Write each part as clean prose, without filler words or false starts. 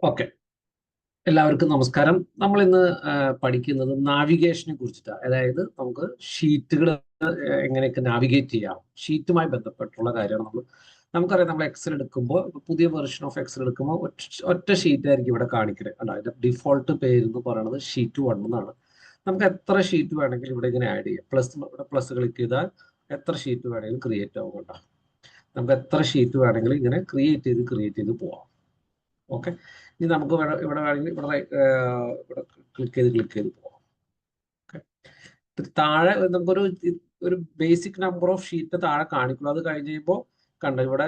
Okay, എല്ലാവർക്കും നമസ്കാരം. നമ്മൾ ഇന്ന് പഠിക്കുന്നത് നാവിഗേഷനെ കുറിച്ചിട്ടാണ്. അതായത് നമുക്ക് ഷീറ്റുകൾ എങ്ങനെയൊക്കെ നാവിഗേറ്റ് ചെയ്യാം, ഷീറ്റുമായി ബന്ധപ്പെട്ടുള്ള കാര്യമാണ്. നമുക്കറിയാം, നമ്മൾ എക്സൽ എടുക്കുമ്പോൾ, പുതിയ വെർഷൻ ഓഫ് എക്സൽ എടുക്കുമ്പോൾ ഒറ്റ ഷീറ്റ് ആയിരിക്കും ഇവിടെ കാണിക്കുന്നത്. അല്ല, അതിന്റെ ഡിഫോൾട്ട് പേര് എന്ന് പറയുന്നത് ഷീറ്റ് 1 എന്നാണ്. നമുക്ക് എത്ര ഷീറ്റ് വേണമെങ്കിലും ഇവിടെ ഇങ്ങനെ ആഡ് ചെയ്യാം. ഇവിടെ പ്ലസ് ക്ലിക്ക് ചെയ്താൽ എത്ര ഷീറ്റ് വേണമെങ്കിലും ക്രിയേറ്റ് ആവും കേട്ടോ. നമുക്ക് എത്ര ഷീറ്റ് വേണമെങ്കിലും ഇങ്ങനെ ക്രിയേറ്റ് ചെയ്ത് പോവാം. ഓക്കെ, ഇനി നമുക്ക് ഇവിടെ വേണമെങ്കിൽ ഇവിടെ ക്ലിക്ക് ചെയ്ത് പോവാം. ഓക്കെ, താഴെ നമുക്കൊരു ബേസിക് നമ്പർ ഓഫ് ഷീറ്റ് താഴെ കാണിക്കുള്ളൂ. അത് കഴിഞ്ഞ് കഴിയുമ്പോൾ കണ്ടോ, ഇവിടെ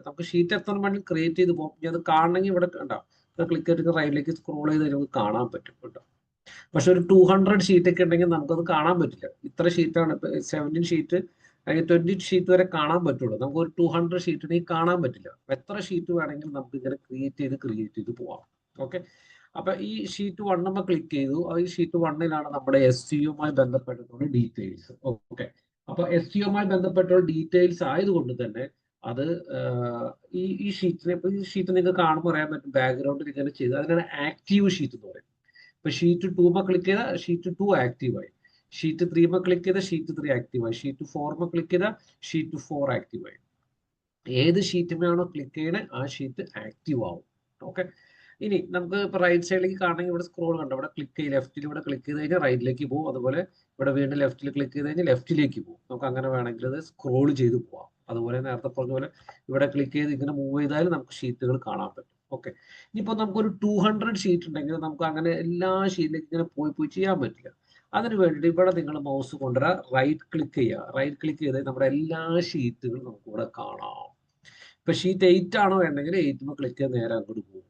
നമുക്ക് ഷീറ്റ് എത്ര വേണമെങ്കിൽ ക്രിയേറ്റ് ചെയ്ത് പോകും. ഇനി അത് കാണണമെങ്കിൽ ഇവിടെ കണ്ടോ, ക്ലിക്ക് ചെയ്തിട്ട് റൈറ്റിലേക്ക് സ്ക്രോൾ ചെയ്ത് നമുക്ക് കാണാൻ പറ്റും കേട്ടോ. പക്ഷെ ഒരു 200 ഷീറ്റ് ഒക്കെ ഉണ്ടെങ്കിൽ നമുക്കത് കാണാൻ പറ്റില്ല. ഇത്ര ഷീറ്റാണ്, 17 ഷീറ്റ് അല്ലെങ്കിൽ 20 ഷീറ്റ് വരെ കാണാൻ പറ്റുള്ളൂ. നമുക്ക് ഒരു 200 ഷീറ്റിനെങ്കിൽ കാണാൻ പറ്റില്ല. എത്ര ഷീറ്റ് വേണമെങ്കിലും നമുക്ക് ഇങ്ങനെ ക്രിയേറ്റ് ചെയ്ത് പോവാം. ഓക്കെ, അപ്പൊ ഈ ഷീറ്റ് 1 ക്ലിക്ക് ചെയ്തു. ഈ ഷീറ്റ് 1 നമ്മുടെ SEOയുമായി ബന്ധപ്പെട്ടിട്ടുള്ള ഡീറ്റെയിൽസ്. ഓക്കെ, അപ്പൊ SEOയുമായി ബന്ധപ്പെട്ടുള്ള ഡീറ്റെയിൽസ് ആയതുകൊണ്ട് തന്നെ അത് ഈ ഷീറ്റ് നിങ്ങൾക്ക് കാണുമ്പോൾ അറിയാൻ പറ്റും. ബാക്ക്ഗ്രൗണ്ടിൽ ഇങ്ങനെ ചെയ്ത് അതിനാണ് ആക്റ്റീവ് ഷീറ്റ് എന്ന് പറയുന്നത്. ഇപ്പൊ ഷീറ്റ് 2 ക്ലിക്ക് ചെയ്താൽ ഷീറ്റ് 2 ആക്റ്റീവായി. ഷീറ്റ് 3 ക്ലിക്ക് ചെയ്താൽ ഷീറ്റ് 3 ആക്റ്റീവായി. ഷീറ്റ് 4 ക്ലിക്ക് ചെയ്താൽ ഷീറ്റ് 4 ആക്റ്റീവായി. ഏത് ഷീറ്റിനാണോ ക്ലിക്ക് ചെയ്യണേ ആ ഷീറ്റ് ആക്റ്റീവ് ആവും. ഓക്കെ, ഇനി നമുക്ക് ഇപ്പൊ റൈറ്റ് സൈഡിലേക്ക് കാണണമെങ്കിൽ ഇവിടെ സ്ക്രോൾ കണ്ടോ, ഇവിടെ ക്ലിക്ക് ചെയ്ത് ലെഫ്റ്റിൽ ഇവിടെ ക്ലിക്ക് ചെയ്ത് കഴിഞ്ഞാൽ റൈറ്റിലേക്ക് പോകും. അതുപോലെ ഇവിടെ വീണ്ടും ലെഫ്റ്റിൽ ക്ലിക്ക് ചെയ്ത് കഴിഞ്ഞാൽ ലെഫ്റ്റിലേക്ക് പോകും. നമുക്ക് അങ്ങനെ വേണമെങ്കിൽ അത് സ്ക്രോൾ ചെയ്ത് പോവാം. അതുപോലെ നേരത്തെ പറഞ്ഞ പോലെ ഇവിടെ ക്ലിക്ക് ചെയ്ത് ഇങ്ങനെ മൂവ് ചെയ്താൽ നമുക്ക് ഷീറ്റുകൾ കാണാൻ പറ്റും. ഓക്കെ, ഇനിയിപ്പോൾ നമുക്കൊരു 200 ഷീറ്റ് ഉണ്ടെങ്കിൽ നമുക്ക് അങ്ങനെ എല്ലാ ഷീറ്റിലേക്ക് ഇങ്ങനെ പോയി ചെയ്യാൻ പറ്റില്ല. അതിന് വേണ്ടിയിട്ട് ഇവിടെ നിങ്ങൾ മൗസ് കൊണ്ടുവരാ, റൈറ്റ് ക്ലിക്ക് ചെയ്യുക. റൈറ്റ് ക്ലിക്ക് ചെയ്ത് നമ്മുടെ എല്ലാ ഷീറ്റുകളും നമുക്ക് ഇവിടെ കാണാം. ഇപ്പൊ ഷീറ്റ് 8 ആണോ വേണ്ടെങ്കിൽ 8 ക്ലിക്ക് ചെയ്ത് നേരെ അങ്ങോട്ട് പോകും.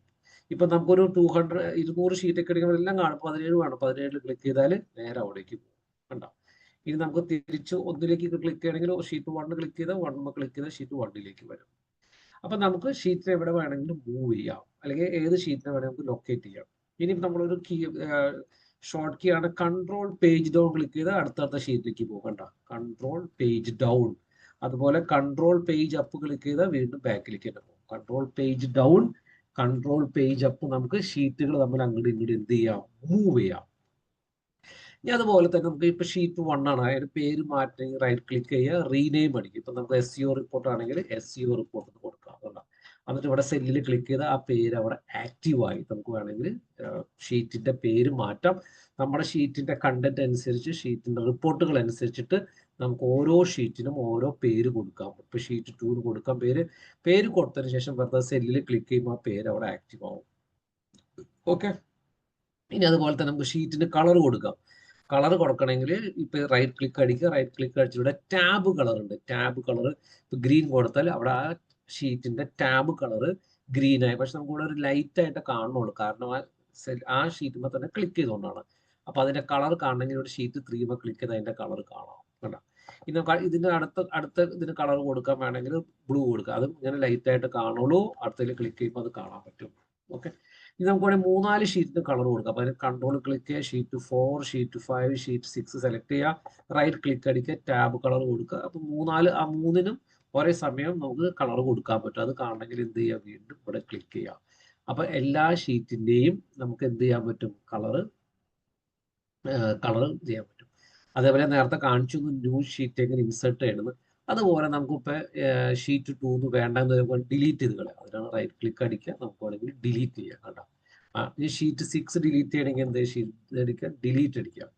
ഇപ്പൊ നമുക്കൊരു 200 ഷീറ്റ് ഒക്കെ എടുക്കുമ്പോൾ എല്ലാം കാണും. 17 വേണം, 17 ക്ലിക്ക് ചെയ്താൽ നേരെ അവിടേക്ക് പോകും. കണ്ടോ, ഇനി നമുക്ക് തിരിച്ച് ഒന്നിലേക്ക് ക്ലിക്ക് ചെയ്യണമെങ്കിൽ ഷീറ്റ് 1 ക്ലിക്ക് ചെയ്താൽ 1 ക്ലിക്ക് ചെയ്താൽ ഷീറ്റ് 1 വരും. അപ്പൊ നമുക്ക് ഷീറ്റിനെ എവിടെ വേണമെങ്കിലും മൂവ് ചെയ്യാം, അല്ലെങ്കിൽ ഏത് ഷീറ്റിനെ വേണമെങ്കിൽ നമുക്ക് ലൊക്കേറ്റ് ചെയ്യാം. ഇനി നമ്മളൊരു ഷോർട്ട് കീ ആണ് കൺട്രോൾ പേജ് ഡൗൺ ക്ലിക്ക് ചെയ്താൽ അടുത്തടുത്ത ഷീറ്റിലേക്ക് പോകും. കണ്ടോ, കൺട്രോൾ പേജ് ഡൗൺ. അതുപോലെ കൺട്രോൾ പേജ് അപ്പ് ക്ലിക്ക് ചെയ്താൽ വീണ്ടും ബാക്കിലേക്ക് തന്നെ പോകും. Control page down, control page up. നമുക്ക് ഷീറ്റുകൾ തമ്മിൽ അങ്ങോട്ട് ഇങ്ങോട്ട് എന്ത് ചെയ്യാം, മൂവ് ചെയ്യാം. ഇനി അതുപോലെ തന്നെ നമുക്ക് ഇപ്പൊ ഷീറ്റ് 1 ആണ്, അതിന്റെ പേര് മാറ്റണമെങ്കിൽ റൈറ്റ് ക്ലിക്ക് ചെയ്യുക, റീനെയിം അടിക്കും. ഇപ്പൊ നമുക്ക് SEO റിപ്പോർട്ട് ആണെങ്കിൽ SEO റിപ്പോർട്ട് എന്ന് കൊടുക്കാം. എന്നിട്ട് ഇവിടെ സെല്ലിൽ ക്ലിക്ക് ചെയ്താൽ ആ പേര് അവിടെ ആക്റ്റീവായി. നമുക്ക് വേണമെങ്കിൽ ഷീറ്റിന്റെ പേര് മാറ്റാം. നമ്മുടെ ഷീറ്റിന്റെ കണ്ടന്റ് അനുസരിച്ച്, ഷീറ്റിന്റെ റിപ്പോർട്ടുകൾ അനുസരിച്ചിട്ട് നമുക്ക് ഓരോ ഷീറ്റിനും ഓരോ പേര് കൊടുക്കാം. ഇപ്പൊ ഷീറ്റ് 2 കൊടുക്കാം പേര് കൊടുത്തതിന് ശേഷം വെറുതെ സെല്ലിൽ ക്ലിക്ക് ചെയ്യുമ്പോൾ ആ പേര് അവിടെ ആക്റ്റീവ് ആവും. ഓക്കെ, ഇനി അതുപോലെ തന്നെ നമുക്ക് ഷീറ്റിന് കളർ കൊടുക്കാം. കളർ കൊടുക്കണമെങ്കിൽ ഇപ്പൊ റൈറ്റ് ക്ലിക്ക് അടിക്കുക. റൈറ്റ് ക്ലിക്ക് അടിച്ചിവിടെ ടാബ് കളർ ഉണ്ട്. ടാബ് കളർ ഇപ്പൊ ഗ്രീൻ കൊടുത്താൽ അവിടെ ആ ഷീറ്റിന്റെ ടാബ് കളർ ഗ്രീൻ ആയി. പക്ഷെ നമുക്ക് ഇവിടെ ഒരു ലൈറ്റ് ആയിട്ട് കാണുന്നുള്ളൂ, കാരണം ആ ഷീറ്റുമ്പോൾ തന്നെ ക്ലിക്ക് ചെയ്തുകൊണ്ടാണ്. അപ്പൊ അതിന്റെ കളർ കാണണമെങ്കിൽ ഇവിടെ ഷീറ്റ് 3 ക്ലിക്ക് ചെയ്ത് അതിന്റെ കളർ കാണാം. കേട്ടോ, ഇനി ഇതിന്റെ അടുത്ത ഇതിന് കളർ കൊടുക്കാൻ വേണമെങ്കിൽ ബ്ലൂ കൊടുക്കുക. അതും ഇങ്ങനെ ലൈറ്റ് ആയിട്ട് കാണുള്ളൂ. അടുത്തതിൽ ക്ലിക്ക് ചെയ്യുമ്പോൾ അത് കാണാൻ പറ്റും. ഓക്കെ, ഇത് നമുക്ക് വേണമെങ്കിൽ 3-4 ഷീറ്റിന് കളർ കൊടുക്കാം. അപ്പൊ അതിന് കൺട്രോൾ ക്ലിക്ക് ചെയ്യുക, ഷീറ്റ് 4, ഷീറ്റ് 5, ഷീറ്റ് 6 സെലക്ട് ചെയ്യുക, റൈറ്റ് ക്ലിക്ക് അടിക്കുക, ടാബ് കളർ കൊടുക്കുക. അപ്പൊ 3-4 ഒരേ സമയം നമുക്ക് കളർ കൊടുക്കാൻ പറ്റും. അത് കാണണമെങ്കിൽ എന്ത് ചെയ്യുക, വീണ്ടും ഇവിടെ ക്ലിക്ക് ചെയ്യുക. അപ്പൊ എല്ലാ ഷീറ്റിന്റെയും നമുക്ക് എന്ത് ചെയ്യാൻ പറ്റും, കളർ ചെയ്യാൻ പറ്റും. അതേപോലെ നേരത്തെ കാണിച്ചു ന്യൂ ഷീറ്റ് എങ്ങനെ ഇൻസേർട്ട് ചെയ്യണമെന്ന്. അതുപോലെ നമുക്കിപ്പോൾ ഷീറ്റ് 2 വേണ്ടെന്ന് ഡിലീറ്റ് ചെയ്ത് കളയാം. അതിനാണ് റൈറ്റ് ക്ലിക്ക് അടിക്കുക, നമുക്ക് വേണമെങ്കിൽ ഡിലീറ്റ് ചെയ്യാം. കേട്ടോ, ഈ ഷീറ്റ് 6 ഡിലീറ്റ് ചെയ്യണമെങ്കിൽ എന്ത് ഷീറ്റ് അടിക്കുക, ഡിലീറ്റ് അടിക്കുക.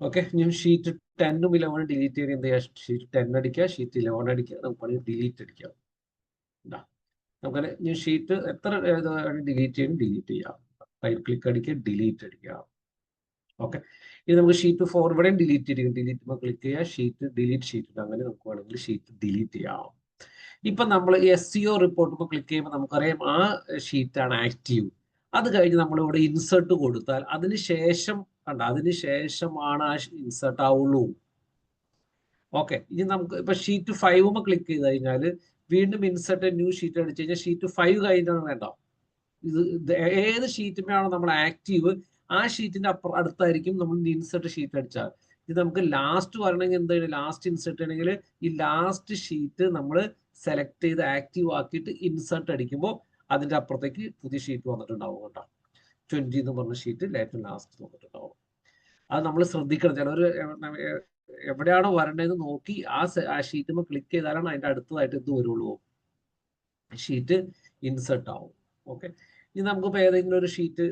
ഓക്കെ, ഇനി ഷീറ്റ് 10ഉം 11 ഡിലീറ്റ് ചെയ്യണമെങ്കിൽ എന്ത് ചെയ്യുക, ഷീറ്റ് 10 അടിക്കുക, ഷീറ്റ് 11 അടിക്കുക, നമുക്ക് വേണമെങ്കിൽ ഡിലീറ്റ് അടിക്കാം. നമുക്കങ്ങനെ ഇനി ഷീറ്റ് എത്ര ഡിലീറ്റ് ചെയ്യാം. റൈറ്റ് ക്ലിക്ക് അടിക്കുക, ഡിലീറ്റ് അടിക്കുക. ഓക്കെ, ഇനി നമുക്ക് ഷീറ്റ് 4 ഇവിടെയും ഡിലീറ്റ് ചെയ്യും. ഡിലീറ്റ് ക്ലിക്ക് ചെയ്യുക, ഷീറ്റ് ഡിലീറ്റ് ഷീറ്റ്. അങ്ങനെ നമുക്ക് വേണമെങ്കിൽ ഷീറ്റ് ഡിലീറ്റ് ചെയ്യാം. ഇപ്പൊ നമ്മൾ SEO റിപ്പോർട്ട് ക്ലിക്ക് ചെയ്യുമ്പോൾ നമുക്കറിയാം ആ ഷീറ്റാണ് ആക്റ്റീവ്. അത് കഴിഞ്ഞ് നമ്മൾ ഇവിടെ ഇൻസേർട്ട് കൊടുത്താൽ അതിന് ശേഷമാണ് ആ ഇൻസേർട്ട് ആവുള്ളൂ. ഓക്കെ, ഇനി നമുക്ക് ഇപ്പൊ ഷീറ്റ് 5 ക്ലിക്ക് ചെയ്ത് കഴിഞ്ഞാൽ വീണ്ടും ഇൻസേർട്ട് ന്യൂ ഷീറ്റ് അടിച്ചു കഴിഞ്ഞാൽ ഷീറ്റ് 5 കഴിഞ്ഞാണ് വേണ്ട. ഇത് ഏത് ഷീറ്റിനാണോ നമ്മൾ ആക്റ്റീവ് ആ ഷീറ്റിന്റെ അടുത്തായിരിക്കും നമ്മൾ ഇൻസേർട്ട് ഷീറ്റ് അടിച്ചാൽ. ഇത് നമുക്ക് ലാസ്റ്റ് വരണമെങ്കിൽ എന്താണ്, ലാസ്റ്റ് ഇൻസേർട്ട് ചെയ്യണമെങ്കിൽ ഈ ലാസ്റ്റ് ഷീറ്റ് നമ്മൾ സെലക്ട് ചെയ്ത് ആക്റ്റീവ് ആക്കിയിട്ട് ഇൻസേർട്ട് അടിക്കുമ്പോൾ അതിന്റെ അപ്പുറത്തേക്ക് പുതിയ ഷീറ്റ് വന്നിട്ടുണ്ടാവും കേട്ടോ. 20 എന്ന് പറഞ്ഞ ഷീറ്റ് ഏറ്റവും ലാസ്റ്റ് വന്നിട്ടുണ്ടാവും. അത് നമ്മൾ ശ്രദ്ധിക്കണം. ചിലർ എവിടെയാണോ വരേണ്ടതെന്ന് നോക്കി ആ ഷീറ്റ് ക്ലിക്ക് ചെയ്താലാണ് അതിന്റെ അടുത്തതായിട്ട് ഇത് വരുള്ളൂ, ഷീറ്റ് ഇൻസെർട്ട് ആവും. ഓക്കെ, ഇനി നമുക്കിപ്പോൾ ഏതെങ്കിലും ഒരു ഷീറ്റ്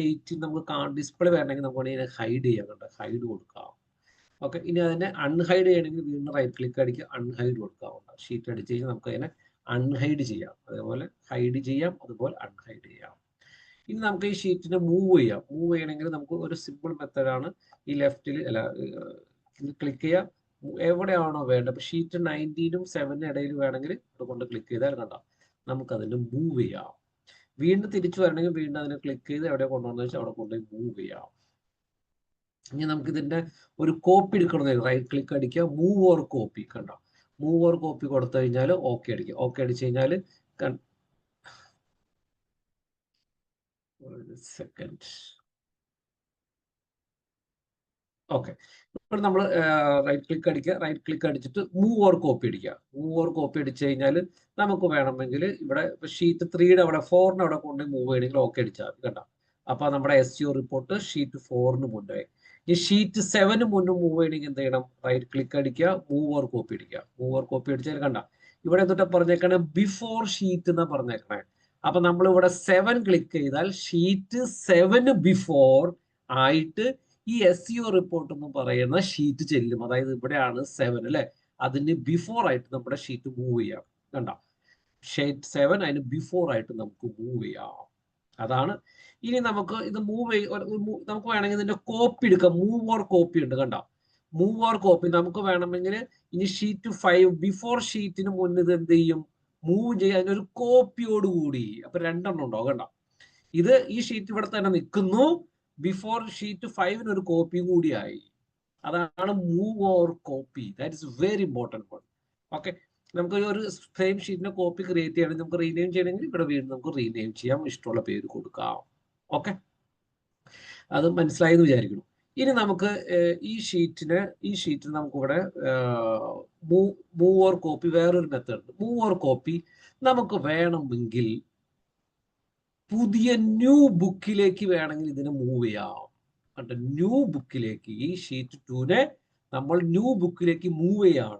8 നമുക്ക് ഡിസ്പ്ലേ വരണമെങ്കിൽ നമുക്ക് വേണമെങ്കിൽ ഹൈഡ് ചെയ്യാൻ കണ്ട ഹൈഡ് കൊടുക്കാം. ഓക്കെ, ഇനി അതിനെ അൺഹൈഡ് ചെയ്യണമെങ്കിൽ വീണ്ടും റൈറ്റ് ക്ലിക്ക് അടിക്കുക, അൺഹൈഡ് കൊടുക്കാവുന്ന ഷീറ്റ് അടിച്ച് കഴിഞ്ഞാൽ നമുക്ക് അതിനെ അൺഹൈഡ് ചെയ്യാം. അതേപോലെ ഹൈഡ് ചെയ്യാം, അതുപോലെ അൺഹൈഡ് ചെയ്യാം. ഇനി നമുക്ക് ഈ ഷീറ്റിനെ മൂവ് ചെയ്യാം. മൂവ് ചെയ്യണമെങ്കിൽ നമുക്ക് ഒരു സിമ്പിൾ മെത്തേഡാണ് ഈ ലെഫ്റ്റിൽ അല്ല ക്ലിക്ക് ചെയ്യാം, എവിടെയാണോ വേണ്ടത്. അപ്പൊ ഷീറ്റ് 19-നും 7-നും ഇടയിൽ വേണമെങ്കിൽ അതുകൊണ്ട് ക്ലിക്ക് ചെയ്താൽ കണ്ട നമുക്കതിന് മൂവ് ചെയ്യാം. വീണ്ടും തിരിച്ചു വരണമെങ്കിൽ വീണ്ടും അതിനെ ക്ലിക്ക് ചെയ്ത് എവിടെ കൊണ്ടുവന്നു വെച്ചാൽ അവിടെ കൊണ്ടുപോയി മൂവ് ചെയ്യാം. ഇനി നമുക്ക് ഇതിന്റെ ഒരു കോപ്പി എടുക്കണമെന്ന് റൈറ്റ് ക്ലിക്ക് അടിക്കുക, മൂവ് ഓർ കോപ്പി. കണ്ടോ, മൂവ് ഓർ കോപ്പി കൊടുത്തു കഴിഞ്ഞാൽ ഓക്കെ അടിക്കുക. ഓക്കെ അടിച്ചു കഴിഞ്ഞാൽ സെക്കൻഡ് ഓക്കെ, ഇപ്പോൾ നമ്മൾ റൈറ്റ് ക്ലിക്ക് അടിക്കുക, റൈറ്റ് ക്ലിക്ക് അടിച്ചിട്ട് മൂവ് ഓർ കോപ്പി അടിക്കുക. മൂവ് ഓർ കോപ്പി അടിച്ചു കഴിഞ്ഞാൽ നമുക്ക് വേണമെങ്കിൽ ഇവിടെ ഷീറ്റ് 3-യുടെ അവിടെ 4-ന്റെ അവിടെ കൊണ്ട് മൂവ് ചെയ്യണമെങ്കിൽ ഓക്കെ അടിച്ചാൽ കണ്ട. അപ്പൊ നമ്മുടെ SEO റിപ്പോർട്ട് ഷീറ്റ് 4-ന് മുന്നേ. ഈ ഷീറ്റ് 7-ന് മുന്നേ മൂവ് ചെയ്യണമെങ്കിൽ എന്ത് ചെയ്യണം, റൈറ്റ് ക്ലിക്ക് അടിക്കുക, മൂവ് ഓർ കോപ്പി അടിക്കുക. മൂവ് ഓർ കോപ്പി അടിച്ചാൽ കണ്ട ഇവിടെ എന്നിട്ട് പറഞ്ഞേക്കണേ ബിഫോർ ഷീറ്റ് എന്നാ പറഞ്ഞേക്കണേ. അപ്പൊ നമ്മൾ ഇവിടെ 7 ക്ലിക്ക് ചെയ്താൽ ഷീറ്റ് 7 ബിഫോർ ആയിട്ട് ഈ SEO റിപ്പോർട്ട് എന്ന് പറയുന്ന ഷീറ്റ് ചെല്ലും. അതായത് ഇവിടെയാണ് 7 അല്ലെ, അതിന് ബിഫോർ ആയിട്ട് നമ്മുടെ ഷീറ്റ് മൂവ് ചെയ്യാം. കണ്ട, ഷീറ്റ് 7 അതിന് ബിഫോർ ആയിട്ട് നമുക്ക് മൂവ് ചെയ്യാം. അതാണ്. ഇനി നമുക്ക് ഇത് നമുക്ക് വേണമെങ്കിൽ ഇതിന്റെ കോപ്പി എടുക്കാം. മൂവ് ഓർ കോപ്പി ഉണ്ട് കണ്ട, മൂവ് ഓർ കോപ്പി നമുക്ക് വേണമെങ്കിൽ ഇനി ഷീറ്റ് 5 ബിഫോർ ഷീറ്റിന് മുന്നിൽ ഇത് എന്ത് ചെയ്യും, മൂവ് ചെയ്യാൻ അതിനൊരു കോപ്പിയോട് കൂടി. അപ്പൊ 2 ഉണ്ടോ കണ്ട, ഇത് ഈ ഷീറ്റ് ഇവിടെ തന്നെ നിൽക്കുന്നു, ബിഫോർ ഷീറ്റ് 5-ന് ഒരു കോപ്പി കൂടിയായി. അതാണ് move or copy. That is very important one. Okay, നമുക്ക് ഒരു സെയിം ഷീറ്റിനെ കോപ്പി ക്രിയേറ്റ് ചെയ്യണമെങ്കിൽ നമുക്ക് റീനെയിം ചെയ്യണമെങ്കിൽ ഇവിടെ വീണ്ടും നമുക്ക് റീനെയിം ചെയ്യാം, ഇഷ്ടമുള്ള പേര് കൊടുക്കാം. ഓക്കെ, അത് മനസ്സിലായെന്ന് വിചാരിക്കുന്നു. ഇനി നമുക്ക് ഈ ഷീറ്റിൽ നമുക്ക് ഇവിടെ മൂവ് ഓർ കോപ്പി വേറൊരു മെത്തേഡ് ഉണ്ട്. മൂവ് ഓർ കോപ്പി നമുക്ക് വേണമെങ്കിൽ പുതിയ ന്യൂ ബുക്കിലേക്ക് വേണമെങ്കിൽ ഇതിനെ മൂവ് ചെയ്യാം. കണ്ട, ന്യൂ ബുക്കിലേക്ക് ഈ ഷീറ്റ് 2-നെ നമ്മൾ ന്യൂ ബുക്കിലേക്ക് മൂവ് ചെയ്യാണ്.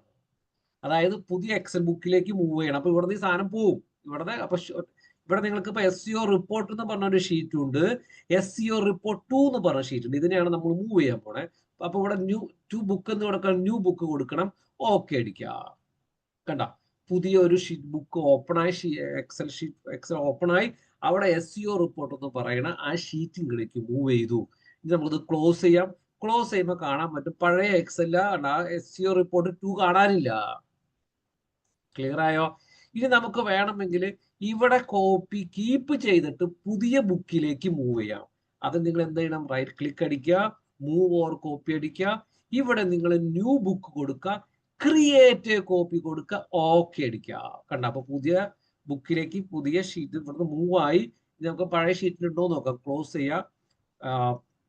അതായത് പുതിയ എക്സൽ ബുക്കിലേക്ക് മൂവ് ചെയ്യണം. അപ്പൊ ഇവിടുന്ന് ഈ സാധനം പോവും ഇവിടുന്ന്. അപ്പൊ ഇവിടെ നിങ്ങൾക്ക് ഇപ്പൊ SEO റിപ്പോർട്ട് എന്ന് പറഞ്ഞ ഒരു ഷീറ്റ് ഉണ്ട്, SEO റിപ്പോർട്ട് 2 എന്ന് പറഞ്ഞ ഷീറ്റ് ഉണ്ട്. ഇതിനെയാണ് നമ്മൾ മൂവ് ചെയ്യാൻ പോണേ. അപ്പൊ ഇവിടെ ന്യൂ ബുക്ക് എന്ന് കൊടുക്കണം, ന്യൂ ബുക്ക് കൊടുക്കണം, ഓക്കെ അടിക്കുക. കണ്ട, പുതിയ ഒരു ഷീറ്റ് ബുക്ക് ഓപ്പണായി, എക്സൽ ഓപ്പണായി, അവിടെ SEO റിപ്പോർട്ട് എന്ന് പറയുന്ന ആ ഷീറ്റിലേക്ക് മൂവ് ചെയ്തു. ഇനി നമുക്കത് ക്ലോസ് ചെയ്യാം. ക്ലോസ് ചെയ്യുമ്പോൾ കാണാൻ പറ്റും പഴയ എക്സലിലാണ് ആ SEO റിപ്പോർട്ട് 2 കാണാനില്ല. ക്ലിയർ ആയോ? ഇനി നമുക്ക് വേണമെങ്കിൽ ഇവിടെ കോപ്പി കീപ്പ് ചെയ്തിട്ട് പുതിയ ബുക്കിലേക്ക് മൂവ് ചെയ്യാം. അത് നിങ്ങൾ എന്ത് ചെയ്യണം, റൈറ്റ് ക്ലിക്ക് അടിക്കുക, മൂവ് ഓർ കോപ്പി അടിക്കുക, ഇവിടെ നിങ്ങൾ ന്യൂ ബുക്ക് കൊടുക്കുക, ക്രിയേറ്റ് കോപ്പി കൊടുക്കുക, ഓക്കെ അടിക്കുക. കണ്ട, അപ്പൊ പുതിയ ബുക്കിലേക്ക് പുതിയ ഷീറ്റ് ഇവിടുന്ന് മൂവ് ആയി. നമുക്ക് പഴയ ഷീറ്റിലുണ്ടോ നോക്കാം, ക്ലോസ് ചെയ്യാം.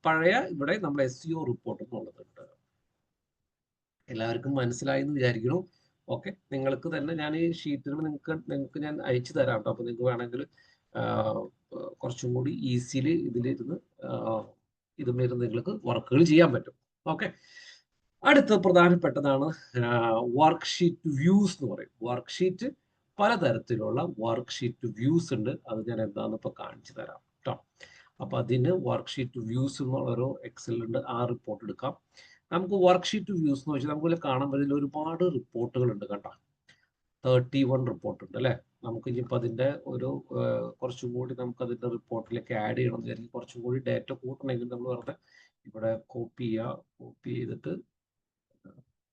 പഴയ ഇവിടെ നമ്മുടെ SEO റിപ്പോർട്ട് എന്നുള്ളതുണ്ട്. എല്ലാവർക്കും മനസ്സിലായി എന്ന് വിചാരിക്കുന്നു. ഓക്കെ, നിങ്ങൾക്ക് തന്നെ ഞാൻ ഈ ഷീറ്റുകൾ നിങ്ങൾക്ക് ഞാൻ അയച്ചു തരാം കേട്ടോ. അപ്പൊ നിങ്ങൾക്ക് വേണമെങ്കിൽ കുറച്ചും കൂടി ഈസിലി ഇതിലിരുന്ന് ഇതുമിരുന്ന് നിങ്ങൾക്ക് വർക്കുകൾ ചെയ്യാൻ പറ്റും. ഓക്കെ, അടുത്ത പ്രധാനപ്പെട്ടതാണ് വർക്ക്ഷീറ്റ് വ്യൂസ് എന്ന് പറയും. വർക്ക്ഷീറ്റ് പലതരത്തിലുള്ള വർക്ക്ഷീറ്റ് വ്യൂസ് ഉണ്ട്. അത് ഞാൻ എന്താണെന്ന് ഇപ്പൊ കാണിച്ചു തരാം കേട്ടോ. അപ്പൊ അതിന് വർക്ക്ഷീറ്റ് വ്യൂസ് എന്നുള്ളൊരു എക്സലുണ്ട്, ആ റിപ്പോർട്ട് എടുക്കാം. നമുക്ക് വർക്ക്ഷീറ്റ് വ്യൂസ് എന്ന് വെച്ചാൽ നമുക്ക് കാണാൻ പറ്റില്ല, ഒരുപാട് റിപ്പോർട്ടുകൾ ഉണ്ട് കണ്ട, 31 റിപ്പോർട്ട് ഉണ്ട് അല്ലെ. നമുക്ക് ഇനിയിപ്പോൾ അതിന്റെ ഒരു കുറച്ചും കൂടി നമുക്ക് അതിന്റെ റിപ്പോർട്ടിലേക്ക് ആഡ് ചെയ്യണം എന്ന് വിചാരിക്കും. കുറച്ചും കൂടി ഡേറ്റ കൂട്ടണമെങ്കിൽ നമ്മൾ വെറുതെ ഇവിടെ കോപ്പി ചെയ്യുക, കോപ്പി ചെയ്തിട്ട്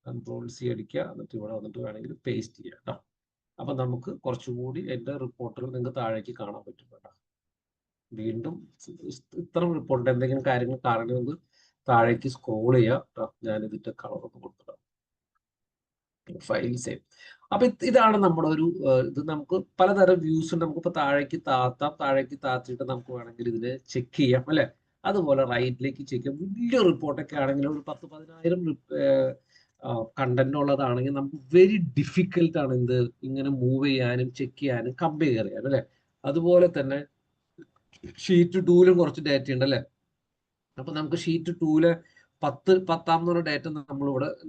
Ctrl+C അടിക്കുക, എന്നിട്ട് ഇവിടെ വന്നിട്ട് വേണമെങ്കിൽ പേസ്റ്റ് ചെയ്യാം കേട്ടോ. അപ്പൊ നമുക്ക് കുറച്ചും കൂടി എന്റെ റിപ്പോർട്ടുകൾ നിങ്ങൾക്ക് താഴേക്ക് കാണാൻ പറ്റും കേട്ടോ. വീണ്ടും ഇത്തരം റിപ്പോർട്ട് എന്തെങ്കിലും കാര്യങ്ങൾ കാണണമെങ്കിൽ താഴേക്ക് സ്ക്രോൾ ചെയ്യുക. ഞാൻ ഇതിന്റെ കളർ ഒന്ന് കൊടുത്തിടാം, ഫയൽ സേവ്. അപ്പൊ ഇതാണ് നമ്മുടെ ഒരു ഇത്. നമുക്ക് പലതരം വ്യൂസ് ഉണ്ട്. നമുക്കിപ്പോ താഴേക്ക് താത്താം, താഴേക്ക് താത്തിയിട്ട് നമുക്ക് വേണമെങ്കിൽ ഇതിനെ ചെക്ക് ചെയ്യാം അല്ലെ. അതുപോലെ റൈറ്റിലേക്ക് ചെക്ക് ചെയ്യാം. വലിയ റിപ്പോർട്ടൊക്കെ ആണെങ്കിൽ ഒരു 10,000-10,000 കണ്ടന്റ് ഉള്ളതാണെങ്കിൽ നമുക്ക് വെരി ഡിഫിക്കൽട്ട് ആണ് എന്ത് ഇങ്ങനെ മൂവ് ചെയ്യാനും ചെക്ക് ചെയ്യാനും കമ്പയർ ചെയ്യാനും അല്ലെ. അതുപോലെ തന്നെ ഷീറ്റ് 2ലും കുറച്ച് ഡാറ്റ ഉണ്ട് അല്ലെ. അപ്പൊ നമുക്ക് ഷീറ്റ് 2ലെ പത്താമത് ഡാറ്റ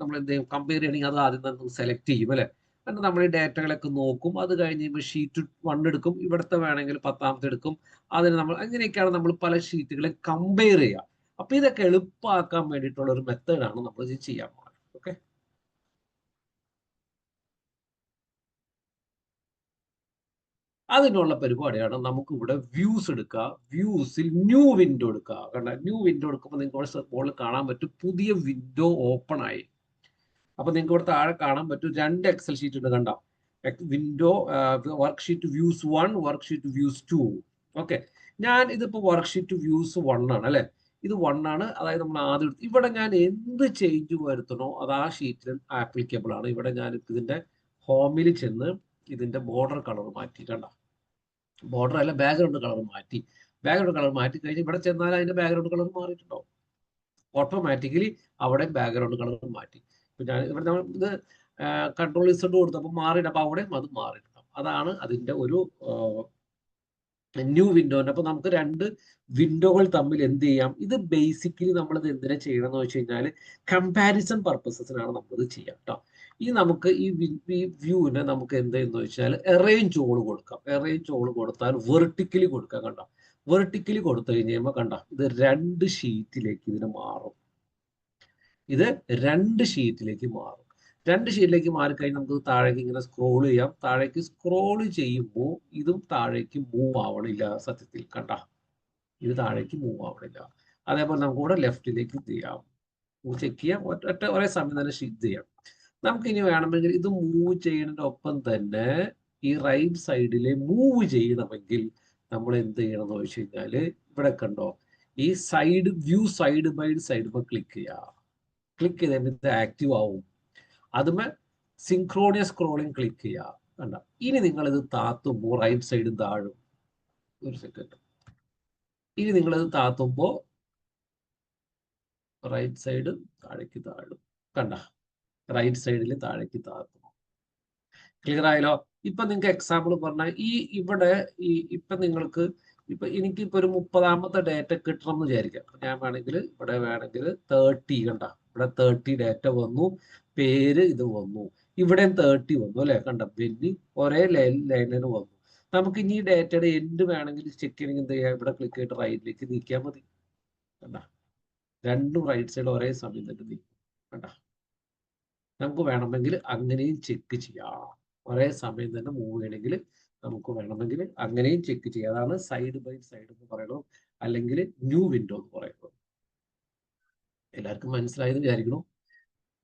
നമ്മൾ എന്ത് ചെയ്യും, കമ്പയർ ചെയ്യണമെങ്കിൽ അത് ആദ്യം തന്നെ സെലക്ട് ചെയ്യും അല്ലെ. എന്നിട്ട് നമ്മൾ ഈ ഡാറ്റകളൊക്കെ നോക്കും. അത് കഴിഞ്ഞ് കഴിയുമ്പോൾ ഷീറ്റ് 1 എടുക്കും, ഇവിടുത്തെ വേണമെങ്കിൽ 10ാമത്തെ എടുക്കും. അതിന് നമ്മൾ അങ്ങനെയൊക്കെയാണ് നമ്മൾ പല ഷീറ്റുകളെ കമ്പയർ ചെയ്യുക. അപ്പൊ ഇതൊക്കെ എളുപ്പമാക്കാൻ വേണ്ടിയിട്ടുള്ള ഒരു മെത്തേഡാണ് നമ്മൾ ഇത് ചെയ്യാൻ പോകുന്നത്. ഓക്കെ, അതിനുള്ള പരിപാടിയാണ് നമുക്ക് ഇവിടെ വ്യൂസ് എടുക്കുക. വ്യൂസിൽ ന്യൂ വിൻഡോ എടുക്കുക. കണ്ട, ന്യൂ വിൻഡോ എടുക്കുമ്പോൾ നിങ്ങൾക്ക് മുകളിൽ കാണാൻ പറ്റും പുതിയ വിൻഡോ ഓപ്പൺ ആയി. അപ്പൊ നിങ്ങൾക്ക് ഇവിടെ താഴെ കാണാൻ പറ്റും 2 എക്സൽ ഷീറ്റ് ഉണ്ട്. കണ്ട, window work sheet views 1, work sheet views 2. Okay, ഞാൻ ഇതിപ്പോ വർക്ക് ഷീറ്റ് വ്യൂസ് 1 ആണ് അല്ലെ. ഇത് 1 ആണ്. അതായത് നമ്മൾ ആദ്യം ഇവിടെ ഞാൻ എന്ത് ചേഞ്ച് വരുത്തണോ അത് ആ ഷീറ്റിൽ ആപ്ലിക്കബിൾ ആണ്. ഇവിടെ ഞാൻ ഇതിന്റെ ഹോമിൽ ചെന്ന് ഇതിന്റെ ബോർഡർ കളർ മാറ്റി. കണ്ട, ബോർഡർ അല്ല, ബാക്ക്ഗ്രൗണ്ട് കളർ മാറ്റി. ബാക്ക്ഗ്രൗണ്ട് കളർ മാറ്റി കഴിഞ്ഞ് ഇവിടെ ചെന്നാൽ അതിന്റെ ബാക്ക്ഗ്രൗണ്ട് കളർ മാറിയിട്ടുണ്ടാവും. ഓട്ടോമാറ്റിക്കലി അവിടെ ബാക്ക്ഗ്രൗണ്ട് കളർ മാറ്റി. ഇപ്പൊ ഞാൻ ഇവിടെ നമ്മൾ ഇത് കൺട്രോൾ ഇസഡ് കൊടുത്തപ്പോൾ മാറിയിട്ട് അപ്പൊ അവിടെ അത് മാറിയിട്ടുണ്ടാവും. അതാണ് അതിന്റെ ഒരു ന്യൂ വിൻഡോന്റെ. അപ്പൊ നമുക്ക് 2 വിൻഡോകൾ തമ്മിൽ എന്ത് ചെയ്യാം, ഇത് ബേസിക്കലി നമ്മളിത് എന്തിനാ ചെയ്യണം എന്ന് വെച്ച് കഴിഞ്ഞാൽ കമ്പാരിസൺ പർപ്പസസിനാണ് നമ്മളിത് ചെയ്യാം കേട്ടോ. ഈ നമുക്ക് ഈ വ്യൂവിനെ നമുക്ക് എന്ത് ചെയ്യുന്ന വെച്ചാൽ അറേഞ്ച് ഓൾ കൊടുക്കാം. അറേഞ്ച് ഓൾ കൊടുത്താൽ വെർട്ടിക്കലി കൊടുക്കാം. കണ്ടോ, വെർട്ടിക്കലി കൊടുത്തു കഴിഞ്ഞാൽ കണ്ട ഇത് 2 ഷീറ്റിലേക്ക് ഇതിന് മാറും. ഇത് 2 ഷീറ്റിലേക്ക് മാറും. 2 ഷീറ്റിലേക്ക് മാറിക്കഴിഞ്ഞാൽ നമുക്ക് താഴേക്ക് ഇങ്ങനെ സ്ക്രോൾ ചെയ്യാം. താഴേക്ക് സ്ക്രോൾ ചെയ്യുമ്പോൾ ഇതും താഴേക്ക് മൂവ് ആവണില്ല. സത്യത്തിൽ കണ്ട, ഇത് താഴേക്ക് മൂവ് ആവണില്ല. അതേപോലെ നമുക്ക് ഇവിടെ ലെഫ്റ്റിലേക്ക് ചെയ്യാം, ചെക്ക് ചെയ്യാം. ഒരേ സമയം തന്നെ ഷീറ്റ് ചെയ്യാം. നമുക്ക് ഇനി വേണമെങ്കിൽ ഇത് മൂവ് ചെയ്യുന്നതിന്റെ ഒപ്പം തന്നെ ഈ റൈറ്റ് സൈഡിലെ മൂവ് ചെയ്യണമെങ്കിൽ നമ്മൾ എന്ത് ചെയ്യണം എന്ന് വെച്ച് കഴിഞ്ഞാല് ഇവിടെ കണ്ടോ, ഈ side view side by side click ചെയ്യാം. ക്ലിക്ക് ചെയ്ത് ഇത് ആക്റ്റീവ് ആവും. അതുമേ സിങ്ക്രോണിയസ് സ്ക്രോളിംഗ് ക്ലിക്ക് ചെയ്യുക. കണ്ട, ഇനി നിങ്ങൾ ഇത് താത്തുമ്പോൾ റൈറ്റ് സൈഡും താഴും. ഒരു സെക്കൻഡ്. ഇനി നിങ്ങളിത് താത്തുമ്പോൾ റൈറ്റ് സൈഡ് താഴേക്ക് താഴും. കണ്ട, റൈറ്റ് സൈഡിൽ താഴേക്ക് താത്തും. ക്ലിയർ ആയല്ലോ. ഇപ്പൊ നിങ്ങൾക്ക് എക്സാമ്പിൾ പറഞ്ഞാൽ ഇവിടെ ഇപ്പൊ നിങ്ങൾക്ക് ഇപ്പൊ എനിക്കിപ്പോ ഒരു 30ാമത്തെ ഡാറ്റ കിട്ടണം എന്ന് വിചാരിക്കാം. ഞാൻ വേണമെങ്കിൽ ഇവിടെ വേണമെങ്കിൽ 30 കണ്ട, ഇവിടെ 30 ഡാറ്റ വന്നു, പേര് ഇത് വന്നു, ഇവിടെയും 30 വന്നു അല്ലെ. കണ്ട, ബെന്നി ഒരേ ലൈനിന് വന്നു. നമുക്ക് ഇനി ഡാറ്റയുടെ എൻഡ് വേണമെങ്കിൽ ചെക്ക് ചെയ്യണമെങ്കിൽ എന്ത് ചെയ്യാം, ഇവിടെ ക്ലിക്ക് ചെയ്തിട്ട് റൈറ്റിലേക്ക് നീക്കിയാൽ മതി. കണ്ട, 2 റൈറ്റ് സൈഡ് ഒരേ സമയം തന്നെ നീക്കും. കണ്ട, നമുക്ക് വേണമെങ്കിൽ അങ്ങനെയും ചെക്ക് ചെയ്യാം. ഒരേ സമയം തന്നെ മൂവ് ചെയ്യണമെങ്കിൽ നമുക്ക് വേണമെങ്കിൽ അങ്ങനെയും ചെക്ക് ചെയ്യാം. അതാണ് സൈഡ് ബൈ സൈഡ് എന്ന് പറയുന്നത്, അല്ലെങ്കിൽ ന്യൂ വിൻഡോ എന്ന് പറയുന്നത്. എല്ലാവർക്കും മനസ്സിലായെന്ന് വിചാരിക്കണം.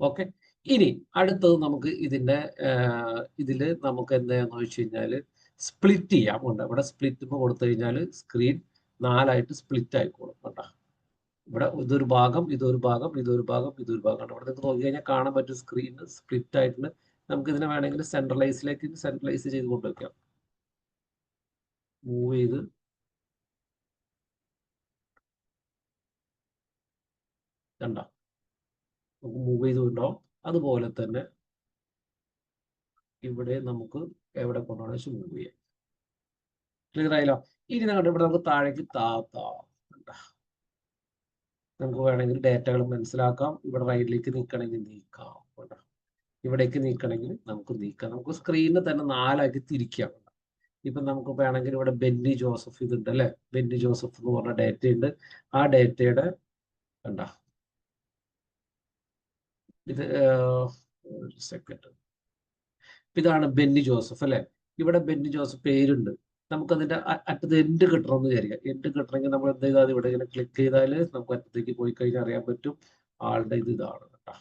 ഓക്കെ, ഇനി അടുത്തത് നമുക്ക് ഇതില് നമുക്ക് എന്താന്ന് വെച്ച് കഴിഞ്ഞാൽ സ്പ്ലിറ്റ് ചെയ്യാം. ഉണ്ട് ഇവിടെ സ്പ്ലിറ്റ് കൊടുത്തു കഴിഞ്ഞാൽ സ്ക്രീൻ 4ആയിട്ട് സ്പ്ലിറ്റ് ആയിക്കോളും. കേട്ടോ, ഇവിടെ ഇതൊരു ഭാഗം, ഇതൊരു ഭാഗം, ഇതൊരു ഭാഗം, ഇതൊരു ഭാഗം. ഇവിടെ നിങ്ങൾക്ക് നോക്കി കഴിഞ്ഞാൽ കാണാൻ പറ്റും സ്ക്രീൻ സ്പ്ലിറ്റ് ആയിട്ടുണ്ട്. നമുക്ക് ഇതിനെ വേണമെങ്കിൽ സെൻട്രലൈസ് ചെയ്ത് കൊണ്ടുവയ്ക്കാം. മൂവ് ചെയ്ത് കണ്ട, നമുക്ക് മൂവ് ചെയ്ത് കൊണ്ടുപോകാം. അതുപോലെ തന്നെ ഇവിടെ നമുക്ക് എവിടെ കൊണ്ടാണ് വെച്ച് മൂവ് ചെയ്യാം. ക്ലിയർ ആയല്ലോ. ഇനി നിങ്ങളുടെ ഇവിടെ നമുക്ക് താഴേക്ക് താത്താം. നമുക്ക് വേണമെങ്കിൽ ഡേറ്റകൾ മനസ്സിലാക്കാം. ഇവിടെ റൈറ്റിലേക്ക് നീക്കണമെങ്കിൽ നീക്കാം. ഇവിടേക്ക് നീക്കണമെങ്കിൽ നമുക്ക് നീക്കാം. നമുക്ക് സ്ക്രീനിൽ തന്നെ 4ആക്കി തിരിക്കാം. ഇപ്പൊ നമുക്ക് വേണമെങ്കിൽ ഇവിടെ ബെന്നി ജോസഫ് ഇതുണ്ട് അല്ലെ. ബെന്നി ജോസഫ് എന്ന് പറഞ്ഞ ഡേറ്റ ഉണ്ട്. ആ ഡേറ്റയുടെ കണ്ട, ഇത് സെക്കൻഡ്, ഇതാണ് ബെന്നി ജോസഫ് അല്ലെ. ഇവിടെ ബെന്നി ജോസഫ് പേരുണ്ട്. നമുക്കതിന്റെ അറ്റത്ത് എൻഡ് കിട്ടണമെന്ന് വിചാരിക്കാം. എൻഡ് കിട്ടണമെങ്കിൽ നമ്മൾ എന്ത് ചെയ്താൽ ഇവിടെ ഇങ്ങനെ ക്ലിക്ക് ചെയ്താൽ നമുക്ക് അറ്റത്തേക്ക് പോയി കഴിഞ്ഞാൽ അറിയാൻ പറ്റും ആളുടെ ഇതാണ് കേട്ടോ.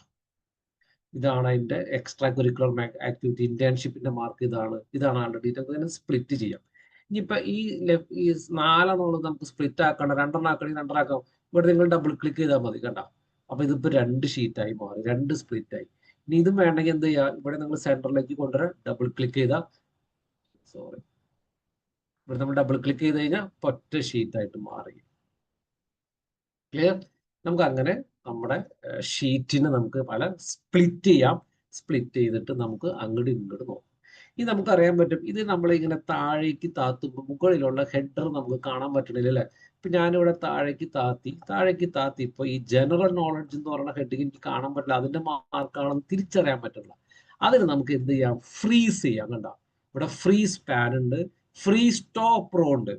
ഇതാണ് അതിന്റെ എക്സ്ട്രാ കരിക്കുലർ ആക്ടിവിറ്റി, ഇന്റേൺഷിപ്പിന്റെ മാർക്ക് ഇതാണ് ആളുടെ ഡീറ്റെയിൽ. തന്നെ സ്പ്ലിറ്റ് ചെയ്യാം. ഇനിയിപ്പൊ ഈ 4 നമുക്ക് സ്പ്ലിറ്റ് ആക്കണം, 2 ആക്കണമെങ്കിൽ 2 ആക്കാം. ഇവിടെ നിങ്ങൾ ഡബിൾ ക്ലിക്ക് ചെയ്താൽ മതി. കണ്ട, അപ്പൊ ഇതിപ്പോ 2 ഷീറ്റായി മാറി, 2 സ്പ്ലിറ്റ് ആയി. ഇനി ഇതും വേണമെങ്കിൽ എന്ത് ചെയ്യാം, ഇവിടെ നിങ്ങൾ സെന്ററിലേക്ക് കൊണ്ടുവരാം. ഡബിൾ ക്ലിക്ക് ചെയ്താൽ ഇവിടെ നമ്മൾ ഡബിൾ ക്ലിക്ക് ചെയ്ത് കഴിഞ്ഞാൽ ഒറ്റ ഷീറ്റായിട്ട് മാറി. ക്ലിയർ. നമുക്ക് അങ്ങനെ നമ്മുടെ ഷീറ്റിനെ നമുക്ക് പല സ്പ്ലിറ്റ് ചെയ്യാം. സ്പ്ലിറ്റ് ചെയ്തിട്ട് നമുക്ക് അങ്ങോട്ടും ഇങ്ങോട്ട് നോക്കാം. ഇത് നമുക്കറിയാൻ പറ്റും. ഇത് നമ്മളിങ്ങനെ താഴേക്ക് താത്തുമ്പോൾ മുകളിലുള്ള ഹെഡർ നമുക്ക് കാണാൻ പറ്റണില്ല അല്ലേ? ഇപ്പൊ ഞാനിവിടെ താഴേക്ക് താത്തി ഇപ്പൊ ഈ ജനറൽ നോളജ് എന്ന് പറയുന്ന ഹെഡിങ് എനിക്ക് കാണാൻ പറ്റില്ല. അതിന്റെ മാർക്കാണെന്ന് തിരിച്ചറിയാൻ പറ്റില്ല. അതിന് നമുക്ക് എന്ത് ചെയ്യാം? ഫ്രീസ് ചെയ്യാം. കണ്ട ഇവിടെ ഫ്രീസ് പാൻ ഉണ്ട്, ഫ്രീ സ്റ്റോപ്പ് റോ ഉണ്ട്.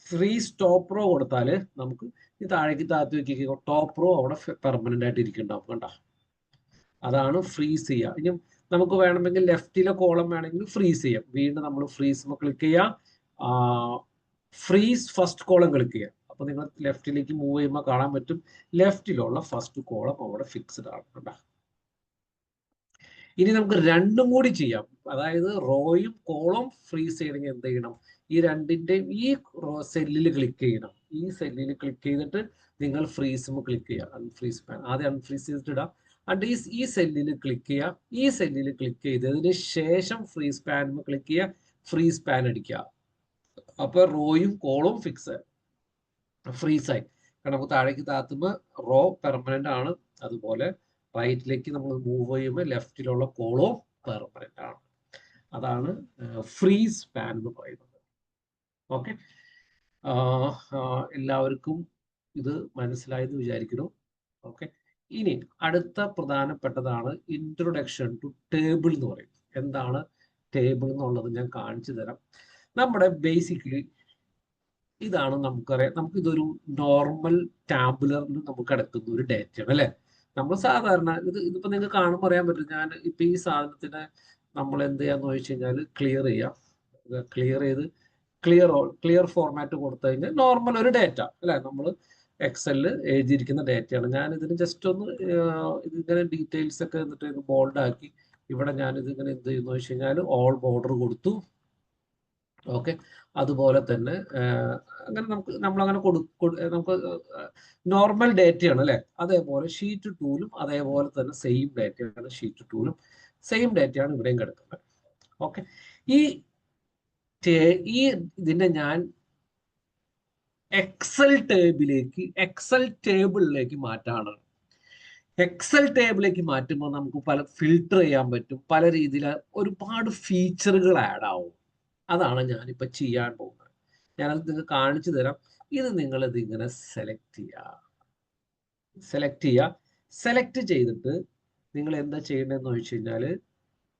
ഫ്രീ സ്റ്റോപ്പ് റോ കൊടുത്താല് നമുക്ക് ഈ താഴേക്ക് താത്തി വെക്കുക, ടോപ്പ് റോ അവിടെ പെർമനന്റ് ആയിട്ട് ഇരിക്കുന്നുണ്ടാവും. കണ്ട, അതാണ് ഫ്രീസ് ചെയ്യുക. ഇനി നമുക്ക് വേണമെങ്കിൽ ലെഫ്റ്റിലെ കോളം വേണമെങ്കിൽ ഫ്രീസ് ചെയ്യാം. വീണ്ടും നമ്മൾ ഫ്രീസ് ക്ലിക്ക് ചെയ്യാം, ഫ്രീസ് ഫസ്റ്റ് കോളം ക്ലിക്ക് ചെയ്യാം. അപ്പൊ നിങ്ങൾ ലെഫ്റ്റിലേക്ക് മൂവ് ചെയ്യുമ്പോൾ കാണാൻ പറ്റും ലെഫ്റ്റിലുള്ള ഫസ്റ്റ് കോളം അവിടെ ഫിക്സ്ഡ് ആണ്. കണ്ട, ഇനി നമുക്ക് രണ്ടും കൂടി ചെയ്യാം. അതായത് റോയും കോളം ഫ്രീസ് ചെയ്യണമെങ്കിൽ എന്ത് ചെയ്യണം? ഈ രണ്ടിന്റെയും ഈ സെല്ലിൽ ക്ലിക്ക് ചെയ്യണം. ഈ സെല്ലിൽ ക്ലിക്ക് ചെയ്തിട്ട് നിങ്ങൾ ഫ്രീസ് ക്ലിക്ക് ചെയ്യുക. അൺഫ്രീസ് പാൻ ആദ്യം അൺഫ്രീസ് ചെയ്തിട്ട് ഇടാം. അണ്ട് ഈ സെല്ലിൽ ക്ലിക്ക് ചെയ്യുക. ഈ സെല്ലിൽ ക്ലിക്ക് ചെയ്തതിന് ശേഷം ഫ്രീസ് പാൻ ക്ലിക്ക് ചെയ്യുക, ഫ്രീസ് പാൻ അടിക്കുക. അപ്പൊ റോയും കോളും ഫ്രീസ് ആയി. കാരണം നമുക്ക് താഴേക്ക് താത്തുമ്പോൾ റോ പെർമനന്റ് ആണ്. അതുപോലെ റൈറ്റിലേക്ക് നമ്മൾ മൂവ് ചെയ്യുമ്പോൾ ലെഫ്റ്റിലുള്ള കോളോ പെർമനന്റ് ആണ്. അതാണ് ഫ്രീസ് പാൻ എന്ന് പറയുന്നത്. ഓക്കെ, എല്ലാവർക്കും ഇത് മനസ്സിലായെന്ന് വിചാരിക്കുന്നു. ഓക്കെ, ഇനി അടുത്ത പ്രധാനപ്പെട്ടതാണ് ഇൻട്രൊഡക്ഷൻ ടു ടേബിൾ എന്ന് പറയും. എന്താണ് ടേബിൾ എന്നുള്ളത് ഞാൻ കാണിച്ചു തരാം. നമ്മുടെ ബേസിക്കലി ഇതാണ് നമുക്കറിയാം. നമുക്കിതൊരു നോർമൽ ടാബുലറിൽ നമുക്ക് കിടക്കുന്ന ഒരു ഡേറ്റയാണ് അല്ലെ? നമ്മൾ സാധാരണ ഇതിപ്പോ നിങ്ങൾക്ക് കാണുമ്പോൾ അറിയാൻ പറ്റും. ഞാൻ ഇപ്പൊ ഈ സാധനത്തിന് നമ്മൾ എന്ത് ചെയ്യാന്ന് ചോദിച്ചു കഴിഞ്ഞാൽ ക്ലിയർ ചെയ്യാം. ക്ലിയർ ചെയ്ത് ക്ലിയർ ഫോർമാറ്റ് കൊടുത്തു കഴിഞ്ഞാൽ നോർമൽ ഒരു ഡേറ്റ അല്ലെ, നമ്മൾ എക്സലിൽ എഴുതിയിരിക്കുന്ന ഡേറ്റയാണ്. ഞാൻ ഇതിന് ജസ്റ്റ് ഒന്ന് ഇതിങ്ങനെ ഡീറ്റെയിൽസ് ഒക്കെ എന്നിട്ട് ബോൾഡ് ആക്കി ഇവിടെ ഞാൻ ഇതിങ്ങനെ എന്ത് ചെയ്യുന്നു വെച്ച് കഴിഞ്ഞാൽ ഓൾ ബോർഡർ കൊടുത്തു. ഓക്കെ, അതുപോലെ തന്നെ അങ്ങനെ നമ്മളങ്ങനെ നമുക്ക് നോർമൽ ഡേറ്റയാണ് അല്ലെ? അതേപോലെ ഷീറ്റ് ടൂലും അതേപോലെ തന്നെ സെയിം ഡേറ്റയാണ്. ഷീറ്റ് ടൂലും സെയിം ഡേറ്റയാണ് ഇവിടെയും കിടക്കുന്നത്. ഓക്കെ, ഈ ഇതിനെ ഞാൻ എക്സൽ ടേബിളിലേക്ക് മാറ്റാണ്. എക്സൽ ടേബിളിലേക്ക് മാറ്റുമ്പോൾ നമുക്ക് പല ഫിൽട്ടർ ചെയ്യാൻ പറ്റും. പല രീതിയിൽ ഒരുപാട് ഫീച്ചറുകൾ ആഡ് ആവും. അതാണ് ഞാനിപ്പോൾ ചെയ്യാൻ പോകുന്നത്. ഞാനത് നിങ്ങൾക്ക് കാണിച്ചു തരാം. ഇത് നിങ്ങളിത് ഇങ്ങനെ സെലക്ട് ചെയ്തിട്ട് നിങ്ങൾ എന്താ ചെയ്യേണ്ടതെന്ന് ചോദിച്ചു കഴിഞ്ഞാൽ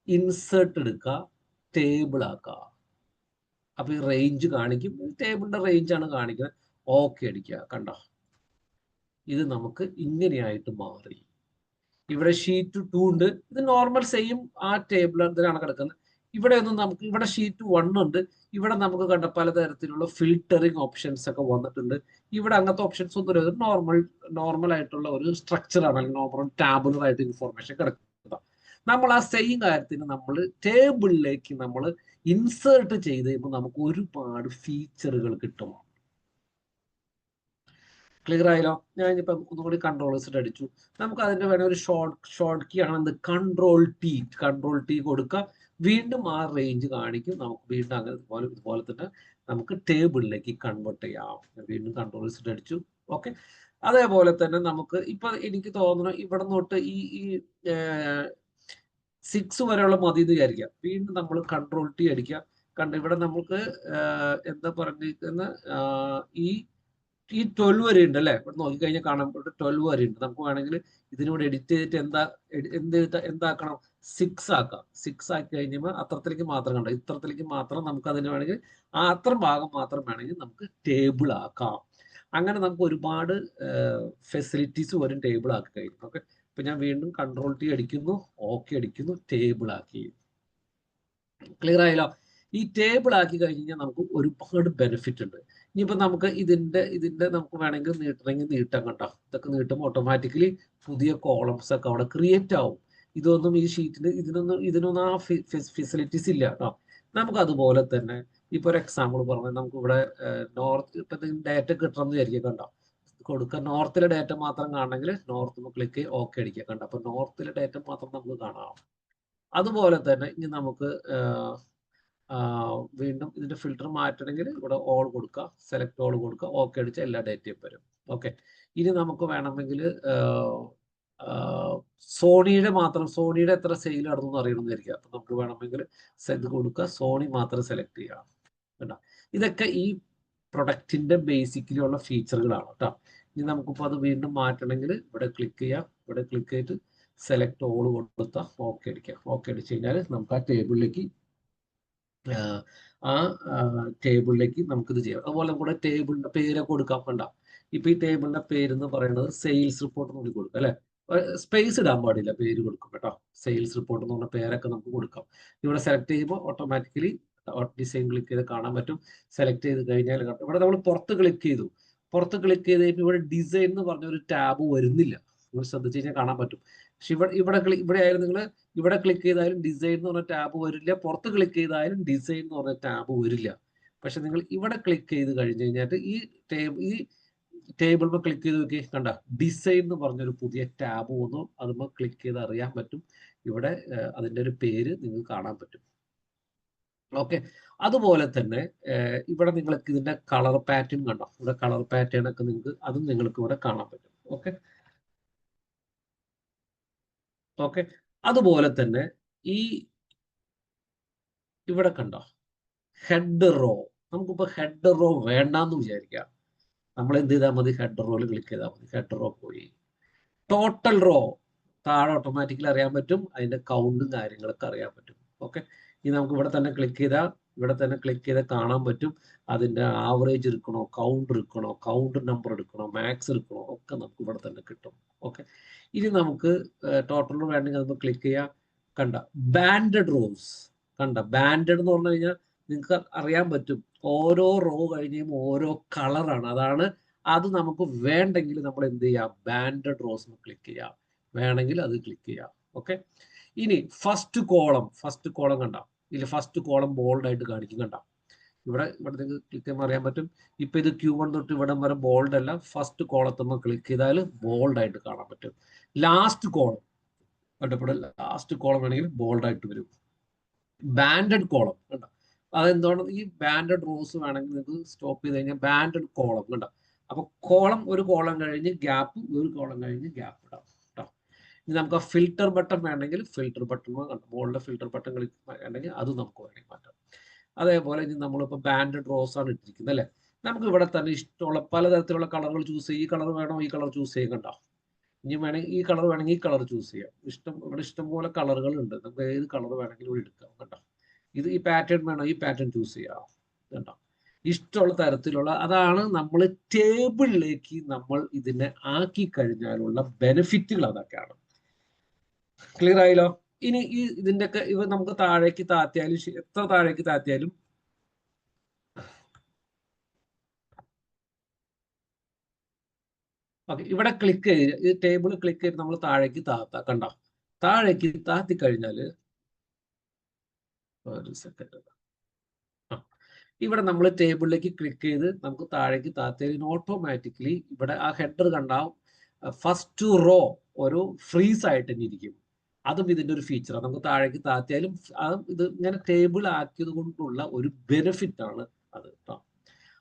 ഇൻസേർട്ട് എടുക്കുക, ടേബിൾ ആക്കുക. അപ്പൊ ഈ റേഞ്ച് കാണിക്കും, ടേബിളിന്റെ റേഞ്ച് ആണ് കാണിക്കുന്നത്. ഓക്കെ അടിക്കുക. കണ്ടോ, ഇത് നമുക്ക് ഇങ്ങനെയായിട്ട് മാറി. ഇവിടെ ഷീറ്റ് 2 ഉണ്ട്. ഇത് നോർമൽ സെയിം ആ ടേബിൾ ഇതിലാണ് കിടക്കുന്നത്. ഇവിടെ ഒന്നും നമുക്ക് ഇവിടെ ഷീറ്റ് 1 ഉണ്ട്. ഇവിടെ നമുക്ക് കണ്ട പലതരത്തിലുള്ള ഫിൽട്ടറിങ് ഓപ്ഷൻസ് ഒക്കെ വന്നിട്ടുണ്ട്. ഇവിടെ അങ്ങനത്തെ ഓപ്ഷൻസ് ഒന്നും ഇല്ല. നോർമൽ ആയിട്ടുള്ള ഒരു സ്ട്രക്ചർ ആണ്, അല്ലെങ്കിൽ നോർമൽ ടാബുലർ ആയിട്ട് ഇൻഫോർമേഷൻ കിടക്കുന്നത്. നമ്മൾ ആ സെയിം കാര്യത്തിന് നമ്മൾ ടേബിളിലേക്ക് നമ്മൾ ഇൻസേർട്ട് ചെയ്ത് കഴിയുമ്പോൾ നമുക്ക് ഒരുപാട് ഫീച്ചറുകൾ കിട്ടും. ക്ലിയർ ആയല്ലോ? ഞാൻ ഇനിയിപ്പം ഒന്നുകൂടി കൺട്രോൾസ് അടിച്ചു. നമുക്ക് അതിന്റെ വേണ ഒരു ഷോർട്ട് കീ ആണ് എന്ത്, കൺട്രോൾ ടി കൊടുക്കുക. വീണ്ടും ആ റേഞ്ച് കാണിക്കും. നമുക്ക് വീണ്ടും അങ്ങനെ ഇതുപോലെ തന്നെ നമുക്ക് ടേബിളിലേക്ക് കൺവേർട്ട് ചെയ്യാം. വീണ്ടും കൺട്രോൾസ് അടിച്ചു. ഓക്കെ, അതേപോലെ തന്നെ നമുക്ക് ഇപ്പൊ എനിക്ക് തോന്നുന്നു ഇവിടെ തൊട്ട് ഈ 6 വരെയുള്ള മതി എന്ന് വിചാരിക്കാം. വീണ്ടും നമ്മൾ കൺട്രോൾ ടി അടിക്കുക. കണ്ട ഇവിടെ നമുക്ക് എന്താ പറഞ്ഞിരിക്കുന്ന ഈ 12 വരെ ഉണ്ട് അല്ലെ? ഇവിടെ നോക്കിക്കഴിഞ്ഞാൽ കാണാൻ 12 വരെ ഉണ്ട്. നമുക്ക് വേണമെങ്കിൽ ഇതിനോട് എഡിറ്റ് ചെയ്തിട്ട് എന്താക്കണം, 6 ആക്കാം. 6 ആക്കി കഴിഞ്ഞാൽ അത്രത്തിലേക്ക് മാത്രം കണ്ടോ, ഇത്രത്തിലേക്ക് മാത്രം നമുക്ക് അതിന് വേണമെങ്കിൽ അത്ര ഭാഗം മാത്രം വേണമെങ്കിൽ നമുക്ക് ടേബിൾ ആക്കാം. അങ്ങനെ നമുക്ക് ഒരുപാട് ഫെസിലിറ്റീസ് വരും ടേബിൾ ആക്കി കഴിഞ്ഞു. ഓക്കെ, ഇപ്പൊ ഞാൻ വീണ്ടും കൺട്രോൾ ടി അടിക്കുന്നു, ഓക്കെ അടിക്കുന്നു, ടേബിൾ ആക്കി. ക്ലിയർ ആയല്ലോ? ഈ ടേബിൾ ആക്കി കഴിഞ്ഞാൽ നമുക്ക് ഒരുപാട് ബെനിഫിറ്റ് ഉണ്ട്. ഇനിയിപ്പോ നമുക്ക് ഇതിന്റെ നമുക്ക് വേണമെങ്കിൽ നീട്ടണമെങ്കിൽ നീട്ടാം. കണ്ടോ, ഇതൊക്കെ നീട്ടുമ്പോൾ ഓട്ടോമാറ്റിക്കലി പുതിയ കോളംസ് ഒക്കെ അവിടെ ക്രിയേറ്റ് ആവും. ഇതൊന്നും ഈ ഷീറ്റിൽ ഇതിനൊന്നും ആ ഫെസിലിറ്റീസ് ഇല്ല കേട്ടോ. നമുക്ക് അതുപോലെ തന്നെ ഇപ്പൊ ഒരു എക്സാമ്പിൾ പറഞ്ഞാൽ നമുക്ക് ഇവിടെ നോർത്ത് ഇപ്പൊ ഡേറ്റ കിട്ടണമെന്ന് വിചാരിക്കുക. കണ്ടോ, കൊടുക്കുക, നോർത്തിലെ ഡേറ്റ മാത്രം കാണണമെങ്കിൽ നോർത്ത് ക്ലിക്ക് ഓക്കെ അടിക്കുക. കണ്ടോ, അപ്പൊ നോർത്തിലെ ഡേറ്റ മാത്രം നമുക്ക് കാണാം. അതുപോലെ തന്നെ ഇനി നമുക്ക് വീണ്ടും ഇതിന്റെ ഫിൽട്ടർ മാറ്റണമെങ്കിൽ ഇവിടെ ഓൾ കൊടുക്കുക, സെലക്ട് ഓൾ കൊടുക്കുക, ഓക്കെ അടിച്ച എല്ലാ ഡേറ്റയും വരും. ഓക്കെ, ഇനി നമുക്ക് വേണമെങ്കിൽ സോണിയുടെ മാത്രം, സോണിയുടെ എത്ര സെയിൽ നടന്നു അറിയണമെന്നിരിക്കുക. അപ്പൊ നമുക്ക് വേണമെങ്കിൽ ഇത് കൊടുക്കുക, സോണി മാത്രം സെലക്ട് ചെയ്യാം കേട്ടോ. ഇതൊക്കെ ഈ പ്രൊഡക്റ്റിന്റെ ബേസിക്കലി ഉള്ള ഫീച്ചറുകളാണ് കേട്ടോ. ഇനി നമുക്കിപ്പോൾ അത് വീണ്ടും മാറ്റണമെങ്കിൽ ഇവിടെ ക്ലിക്ക് ചെയ്യാം. ഇവിടെ ക്ലിക്ക് ചെയ്തിട്ട് സെലക്ട് ഓൾ കൊടുത്താൽ ഓക്കെ അടിക്കാം. ഓക്കെ അടിച്ചു കഴിഞ്ഞാൽ നമുക്ക് ആ ടേബിളിലേക്ക് നമുക്കിത് ചെയ്യാം. അതുപോലെ നമ്മുടെ ടേബിളിന്റെ പേരൊക്കെ കൊടുക്കാൻ വേണ്ട. ഇപ്പൊ ഈ ടേബിളിന്റെ പേര് എന്ന് പറയുന്നത് സെയിൽസ് റിപ്പോർട്ട് എന്ന് കൂടി കൊടുക്കാം അല്ലെ. സ്പേസ് ഇടാൻ പാടില്ല, പേര് കൊടുക്കും കേട്ടോ. സെയിൽസ് റിപ്പോർട്ട് എന്ന് പറഞ്ഞ പേരൊക്കെ നമുക്ക് കൊടുക്കാം. ഇവിടെ സെലക്ട് ചെയ്യുമ്പോൾ ഓട്ടോമാറ്റിക്കലി ഡിസൈൻ ക്ലിക്ക് ചെയ്ത് കാണാൻ പറ്റും. സെലക്ട് ചെയ്ത് കഴിഞ്ഞാൽ ഇവിടെ നമ്മൾ പുറത്ത് ക്ലിക്ക് ചെയ്തു. പുറത്ത് ക്ലിക്ക് ചെയ്ത് കഴിയുമ്പോൾ ഇവിടെ ഡിസൈൻ എന്ന് പറഞ്ഞ ഒരു ടാബ് വരുന്നില്ല. നിങ്ങൾ ശ്രദ്ധിച്ചു കഴിഞ്ഞാൽ കാണാൻ പറ്റും. പക്ഷെ ഇവിടെ ആയാലും നിങ്ങൾ ഇവിടെ ക്ലിക്ക് ചെയ്താലും ഡിസൈൻ എന്ന് പറഞ്ഞ ടാബ് വരില്ല. പുറത്ത് ക്ലിക്ക് ചെയ്താലും ഡിസൈൻ എന്ന് പറഞ്ഞ ടാബ് വരില്ല. പക്ഷെ നിങ്ങൾ ഇവിടെ ക്ലിക്ക് ചെയ്ത് കഴിഞ്ഞ് കഴിഞ്ഞാൽ ഈ ടേബിൾ ക്ലിക്ക് ചെയ്ത് നോക്കി, കണ്ട ഡിസൈൻ എന്ന് പറഞ്ഞൊരു പുതിയ ടാബ് വന്നു. അതുമ്പോൾ ക്ലിക്ക് ചെയ്ത് അറിയാൻ പറ്റും. ഇവിടെ അതിൻ്റെ ഒരു പേര് നിങ്ങൾക്ക് കാണാൻ പറ്റും. ഓക്കെ. അതുപോലെ തന്നെ ഇവിടെ നിങ്ങൾക്ക് ഇതിന്റെ കളർ പാറ്റേൺ കണ്ടോ. ഇവിടെ കളർ പാറ്റേൺ ഒക്കെ നിങ്ങൾക്ക് ഇവിടെ കാണാൻ പറ്റും. ഓക്കെ. ഓക്കെ. അതുപോലെ തന്നെ ഈ ഇവിടെ കണ്ടോ ഹെഡ് റോ. നമുക്കിപ്പോ ഹെഡ് റോ വേണ്ടാന്ന് വിചാരിക്കാം. നമ്മൾ എന്ത് ചെയ്താൽ മതി, ഹെഡ് റോയിൽ ക്ലിക്ക് ചെയ്താൽ മതി. ഹെഡ് റോ പോയി. ടോട്ടൽ റോ താഴെ ഓട്ടോമാറ്റിക്കലി അറിയാൻ പറ്റും. അതിന്റെ കൗണ്ടും കാര്യങ്ങളൊക്കെ അറിയാൻ പറ്റും. ഓക്കെ. ഇനി നമുക്ക് ഇവിടെ തന്നെ ക്ലിക്ക് ചെയ്താൽ കാണാൻ പറ്റും. അതിന്റെ ആവറേജ് എടുക്കണോ, കൗണ്ട് നമ്പർ എടുക്കണോ, മാക്സ് എടുക്കണോ ഒക്കെ നമുക്ക് ഇവിടെ തന്നെ കിട്ടും. ഓക്കെ. ഇനി നമുക്ക് ടോട്ടൽ റോ വേണമെങ്കിൽ നമുക്ക് ക്ലിക്ക് ചെയ്യാം. കണ്ട ബാൻഡഡ് റോസ്. ബാൻഡഡ് എന്ന് പറഞ്ഞു കഴിഞ്ഞാൽ നിങ്ങൾക്ക് അറിയാൻ പറ്റും ഓരോ റോ കഴിഞ്ഞും ഓരോ കളറാണ്. അത് നമുക്ക് വേണ്ടെങ്കിൽ നമ്മൾ എന്ത് ചെയ്യാം, ബാൻഡഡ് റോസ് ക്ലിക്ക് ചെയ്യാം. വേണമെങ്കിൽ അത് ക്ലിക്ക് ചെയ്യാം. ഓക്കെ. ഇനി ഫസ്റ്റ് കോളം കണ്ട. ഇതിൽ ഫസ്റ്റ് കോളം ബോൾഡ് ആയിട്ട് കാണിക്കും. കണ്ട ഇവിടെ നിങ്ങൾക്ക് ക്ലിക്ക് ചെയ്യുമ്പോൾ അറിയാൻ പറ്റും. ഇപ്പൊ ഇത് Q1 തൊട്ട് ഇവിടം വരെ ബോൾഡ് അല്ല. ഫസ്റ്റ് കോളത്തുമ്പോൾ ക്ലിക്ക് ചെയ്താൽ ബോൾഡ് ആയിട്ട് കാണാൻ പറ്റും. ലാസ്റ്റ് കോളം വേണമെങ്കിൽ ബോൾഡ് ആയിട്ട് വരും. ബാൻഡഡ് കോളം കണ്ട. അതെന്താണ്, ഈ ബാൻഡഡ് റോസ് വേണമെങ്കിൽ നിങ്ങൾക്ക് സ്റ്റോപ്പ് ചെയ്ത് കഴിഞ്ഞാൽ ബാൻഡഡ് കോളം കണ്ട. അപ്പൊ ഒരു കോളം കഴിഞ്ഞ് ഗ്യാപ്പ്, ഒരു കോളം കഴിഞ്ഞ് ഗ്യാപ്പ് ഇടാം കേട്ടോ. ഇനി നമുക്ക് ആ ഫിൽട്ടർ ബട്ടൺ വേണമെങ്കിൽ ഫിൽട്ടർ ബട്ടൺ ബോളിന്റെ ഫിൽട്ടർ ബട്ടൺ വേണമെങ്കിൽ അത് നമുക്ക് വേണമെങ്കിൽ മാറ്റാം. അതേപോലെ ഇനി നമ്മളിപ്പോൾ ബാൻഡഡ് റോസ് ആണ് ഇട്ടിരിക്കുന്നത് അല്ലെ. നമുക്ക് ഇവിടെ തന്നെ ഇഷ്ടമുള്ള പലതരത്തിലുള്ള കളറുകൾ ചൂസ് ചെയ്യും. ഈ കളർ വേണോ, ഈ കളർ ചൂസ് ചെയ്യും. കണ്ടോ. ഇനി വേണമെങ്കിൽ ഈ കളർ വേണമെങ്കിൽ ഈ കളർ ചൂസ് ചെയ്യാം. ഇവിടെ ഇഷ്ടംപോലെ കളറുകൾ ഉണ്ട്. നമുക്ക് ഏത് കളർ വേണമെങ്കിലും ഇവിടെ എടുക്കാം. കണ്ടോ. ഈ പാറ്റേൺ വേണോ, ഈ പാറ്റേൺ ചൂസ് ചെയ്യാം. കണ്ടോ. ഇഷ്ടമുള്ള തരത്തിലുള്ള അതാണ് നമ്മൾ ടേബിളിലേക്ക് നമ്മൾ ഇതിനെ ആക്കി കഴിഞ്ഞാലുള്ള ബെനിഫിറ്റുകൾ അതൊക്കെയാണ്. ക്ലിയർ ആയല്ലോ. ഇനി ഇതിന്റെ ഒക്കെ ഇവ നമുക്ക് താഴേക്ക് താത്തിയാലും എത്ര താഴേക്ക് താത്തിയാലും ഓക്കെ. ഇവിടെ ക്ലിക്ക് ചെയ്ത് ഈ ടേബിൾ ക്ലിക്ക് ചെയ്ത് നമ്മൾ താഴേക്ക് താത്താം. കണ്ടോ. താഴേക്ക് താത്തി കഴിഞ്ഞാൽ ഒരു സെക്കൻഡ്. ഇവിടെ നമ്മൾ ടേബിളിലേക്ക് ക്ലിക്ക് ചെയ്ത് നമുക്ക് താഴേക്ക് താത്തിയതിന് ഓട്ടോമാറ്റിക്കലി ഇവിടെ ആ ഹെഡർ കണ്ടാവും. ഫസ്റ്റ് റോ ഒരു ഫ്രീസ് ആയിട്ട് തന്നെ ഇരിക്കും. അതും ഇതിന്റെ ഒരു ഫീച്ചറാണ്. നമുക്ക് താഴേക്ക് താത്തിയാലും ഇത് ഇങ്ങനെ ടേബിൾ ആക്കിയത് കൊണ്ടുള്ള ഒരു ബെനിഫിറ്റ് ആണ് അത് കേട്ടോ.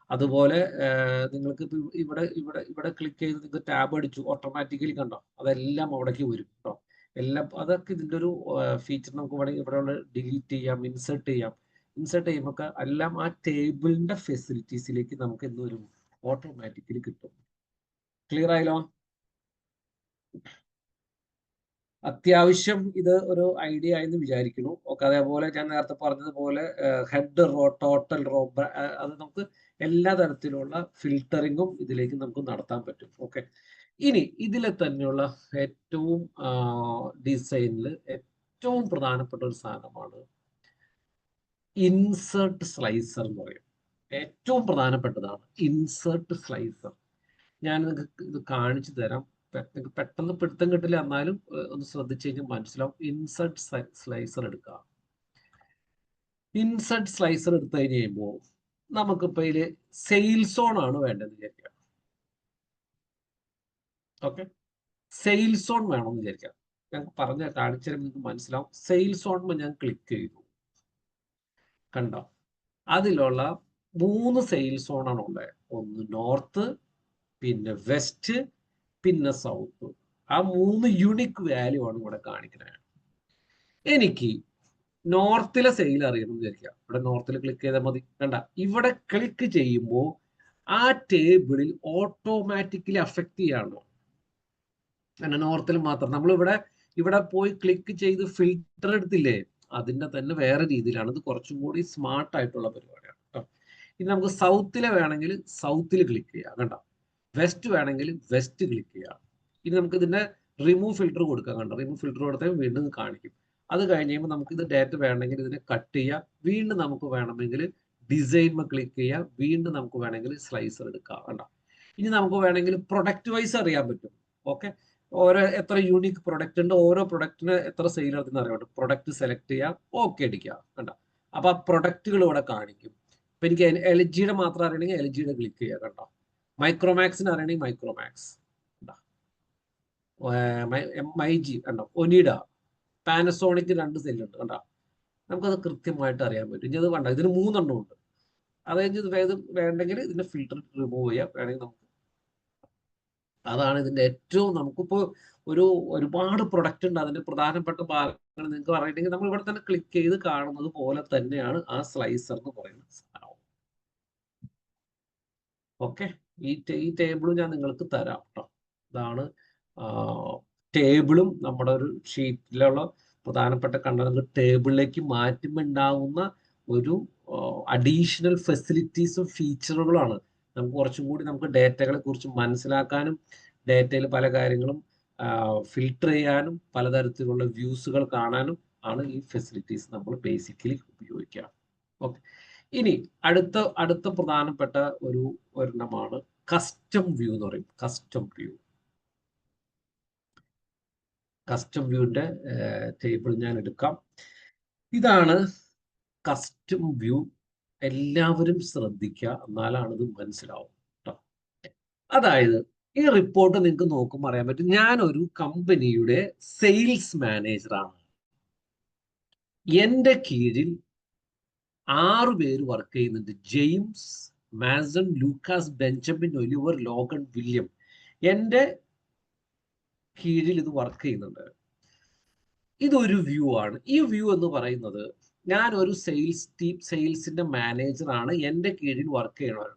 അതുപോലെ നിങ്ങൾക്ക് ഇവിടെ ക്ലിക്ക് ചെയ്ത് നിങ്ങൾക്ക് ടാബ് അടിച്ചു, ഓട്ടോമാറ്റിക്കലി കണ്ടോ അതെല്ലാം അവിടേക്ക് വരും കേട്ടോ. അതൊക്കെ ഇതിന്റെ ഒരു ഫീച്ചർ. നമുക്ക് വേണമെങ്കിൽ ഇവിടെ ഡിലീറ്റ് ചെയ്യാം, ഇൻസേർട്ട് ചെയ്യുമ്പോൾ എല്ലാം ആ ടേബിളിന്റെ ഫെസിലിറ്റീസിലേക്ക് നമുക്ക് എന്ത് വരും, ഓട്ടോമാറ്റിക്കലി കിട്ടും. ക്ലിയർ ആയല്ലോ. അത്യാവശ്യം ഇത് ഒരു ഐഡിയ ആയെന്ന് വിചാരിക്കുന്നു. ഓക്കെ. അതേപോലെ ഞാൻ നേരത്തെ പറഞ്ഞതുപോലെ ഹെഡ് റോ, ടോട്ടൽ റോ, അത് നമുക്ക് എല്ലാ തരത്തിലുള്ള ഫിൽട്ടറിങ്ങും ഇതിലേക്ക് നമുക്ക് നടത്താൻ പറ്റും. ഓക്കെ. ഇനി ഇതിലെ തന്നെയുള്ള ഏറ്റവും ഡിസൈനിൽ ഏറ്റവും പ്രധാനപ്പെട്ട ഒരു സാധനമാണ് ഇൻസേർട്ട് സ്ലൈസർ എന്ന് പറയും. ഏറ്റവും പ്രധാനപ്പെട്ടതാണ് ഇൻസേർട്ട് സ്ലൈസർ. ഞാൻ നിങ്ങൾക്ക് ഇത് കാണിച്ചു തരാം. പെട്ടെന്ന് പിടുത്തം കിട്ടില്ല, എന്നാലും ഒന്ന് ശ്രദ്ധിച്ചു കഴിഞ്ഞാൽ മനസ്സിലാവും. ഇൻസേർട്ട് സ്ലൈസർ എടുക്കുക. ഇൻസേർട്ട് സ്ലൈസർ എടുത്തു കഴിഞ്ഞ് കഴിയുമ്പോൾ നമുക്കിപ്പോൾ ഇതിൽ സെയിൽസ് സോൺ ആണ് വേണ്ടതെന്ന് വിചാരിക്കാം. ഓക്കെ. സെയിൽസ് സോൺ വേണമെന്ന് വിചാരിക്കാം. ഞാൻ കാണിച്ചാൽ നിങ്ങൾക്ക് മനസ്സിലാവും. സെയിൽസ് സോൺ ഞാൻ ക്ലിക്ക് ചെയ്തു. കണ്ടോ. അതിലുള്ള 3 സെയിൽസ് സോണാണ് ഉള്ളത്. ഒന്ന് നോർത്ത്, പിന്നെ വെസ്റ്റ്, പിന്നെ സൗത്ത്. ആ 3 യൂണിക് വാല്യൂ ആണ് ഇവിടെ കാണിക്കുന്നത്. എനിക്ക് നോർത്തിലെ സെയിൽ അറിയണം വിചാരിക്കാം. ഇവിടെ നോർത്തിൽ ക്ലിക്ക് ചെയ്താൽ മതി. കണ്ട, ഇവിടെ ക്ലിക്ക് ചെയ്യുമ്പോൾ ആ ടേബിളിൽ ഓട്ടോമാറ്റിക്കലി അഫക്റ്റ് ചെയ്യാണ്. കാരണം നോർത്തിൽ മാത്രം ഇവിടെ പോയി ക്ലിക്ക് ചെയ്ത് ഫിൽട്ടർ എടുത്തില്ലേ, അതിന്റെ തന്നെ വേറെ രീതിയിലാണ്. ഇത് കുറച്ചും കൂടി സ്മാർട്ട് ആയിട്ടുള്ള പരിപാടിയാണ് കേട്ടോ. ഇനി നമുക്ക് സൗത്തിലെ വേണമെങ്കിൽ സൗത്തിൽ ക്ലിക്ക് ചെയ്യാം. കണ്ട, വെസ്റ്റ് വേണമെങ്കിൽ വെസ്റ്റ് ക്ലിക്ക് ചെയ്യാം. ഇനി നമുക്ക് ഇതിന്റെ റിമൂവ് ഫിൽട്ടർ കൊടുക്കാം. കണ്ട, റിമൂവ് ഫിൽട്ടർ കൊടുത്താൽ വീണ്ടും കാണിക്കും. അത് കഴിഞ്ഞ് കഴിയുമ്പോൾ നമുക്ക് ഇത് ഡേറ്റ വേണമെങ്കിൽ ഇതിനെ കട്ട് ചെയ്യാം. വീണ്ടും നമുക്ക് വേണമെങ്കിൽ ഡിസൈൻ ക്ലിക്ക് ചെയ്യാം. വീണ്ടും നമുക്ക് വേണമെങ്കിൽ സ്ലൈസർ എടുക്കാം. കണ്ട, ഇനി നമുക്ക് വേണമെങ്കിൽ പ്രൊഡക്റ്റ് വൈസ് അറിയാൻ പറ്റും. ഓക്കെ, എത്ര യൂണിക് പ്രൊഡക്റ്റ് ഉണ്ട്, ഓരോ പ്രൊഡക്റ്റിന് എത്ര സെയിൽ നടത്തുന്ന അറിയാം. പ്രൊഡക്റ്റ് സെലക്ട് ചെയ്യാം, ഓക്കെ അടിക്കുക. കണ്ട, അപ്പൊ ആ പ്രൊഡക്റ്റുകൾ ഇവിടെ കാണിക്കും. ഇപ്പൊ എനിക്ക് LG മാത്രം അറിയണമെങ്കിൽ LG ക്ലിക്ക് ചെയ്യുക. കണ്ടോ, മൈക്രോമാക്സിന് അറിയണമെങ്കിൽ മൈക്രോമാക്സ്, MIG കണ്ടോ, ഒനിഡ, പാനസോണിക് 2 സെല്ലുണ്ട്. കണ്ടോ, നമുക്കത് കൃത്യമായിട്ട് അറിയാൻ പറ്റും. ഇനി അത് വേണ്ട, ഇതിന് 3 എണ്ണം ഉണ്ട്. അത് കഴിഞ്ഞ് ഇത് വേണ്ടെങ്കിൽ ഇതിന്റെ ഫിൽട്ടർ റിമൂവ് ചെയ്യാം. വേണമെങ്കിൽ നമുക്ക്, അതാണ് ഇതിന്റെ ഏറ്റവും, നമുക്കിപ്പോ ഒരുപാട് പ്രൊഡക്റ്റ് ഉണ്ട്. അതിന്റെ പ്രധാനപ്പെട്ട ഭാഗങ്ങൾ നിങ്ങൾക്ക് പറയണമെങ്കിൽ നമ്മൾ ഇവിടെ തന്നെ ക്ലിക്ക് ചെയ്ത് കാണുന്നത് പോലെ തന്നെയാണ് ആ സ്ലൈസർ എന്ന് പറയുന്ന സാധനം. ഓക്കെ, ഈ ടേബിളും ഞാൻ നിങ്ങൾക്ക് തരാം കേട്ടോ. ഇതാണ് ടേബിളും നമ്മുടെ ഒരു ഷീറ്റിലുള്ള പ്രധാനപ്പെട്ട കണ്ടന്റ് ടേബിളിലേക്ക് മാറ്റുമ്പോണ്ടാവുന്ന ഒരു അഡീഷണൽ ഫെസിലിറ്റീസും ഫീച്ചറുകളാണ്. നമുക്ക് കുറച്ചും കൂടി നമുക്ക് ഡേറ്റകളെ കുറിച്ച് മനസ്സിലാക്കാനും ഡേറ്റയിൽ പല കാര്യങ്ങളും ഫിൽട്ടർ ചെയ്യാനും പലതരത്തിലുള്ള വ്യൂസുകൾ കാണാനും ആണ് ഈ ഫെസിലിറ്റീസ് നമ്മൾ ബേസിക്കലി ഉപയോഗിക്കുക. ഓക്കെ, ഇനി അടുത്ത പ്രധാനപ്പെട്ട ഒരെണ്ണമാണ് കസ്റ്റം വ്യൂ എന്ന് പറയും. കസ്റ്റം വ്യൂവിന്റെ ടേബിൾ ഞാൻ എടുക്കാം. ഇതാണ് കസ്റ്റം വ്യൂ. എല്ലാവരും ശ്രദ്ധിക്കുക, എന്നാലാണ് ഇത് മനസ്സിലാവും കേട്ടോ. അതായത് ഈ റിപ്പോർട്ട് നിങ്ങൾക്ക് നോക്കുമ്പോൾ അറിയാൻ പറ്റും, ഞാനൊരു കമ്പനിയുടെ സെയിൽസ് മാനേജറാണ്. എൻ്റെ കീഴിൽ 6 പേര് വർക്ക് ചെയ്യുന്നുണ്ട്. James, Mason, Lucas, Benjamin, Oliver, Logan, William. എൻ്റെ കീഴിൽ ഇത് വർക്ക് ചെയ്യുന്നുണ്ട്. ഇതൊരു വ്യൂ ആണ്. ഈ വ്യൂ എന്ന് പറയുന്നത്, ഞാൻ ഒരു സെയിൽസിന്റെ മാനേജറാണ്, എൻ്റെ കീഴിൽ വർക്ക് ചെയ്യണവർ.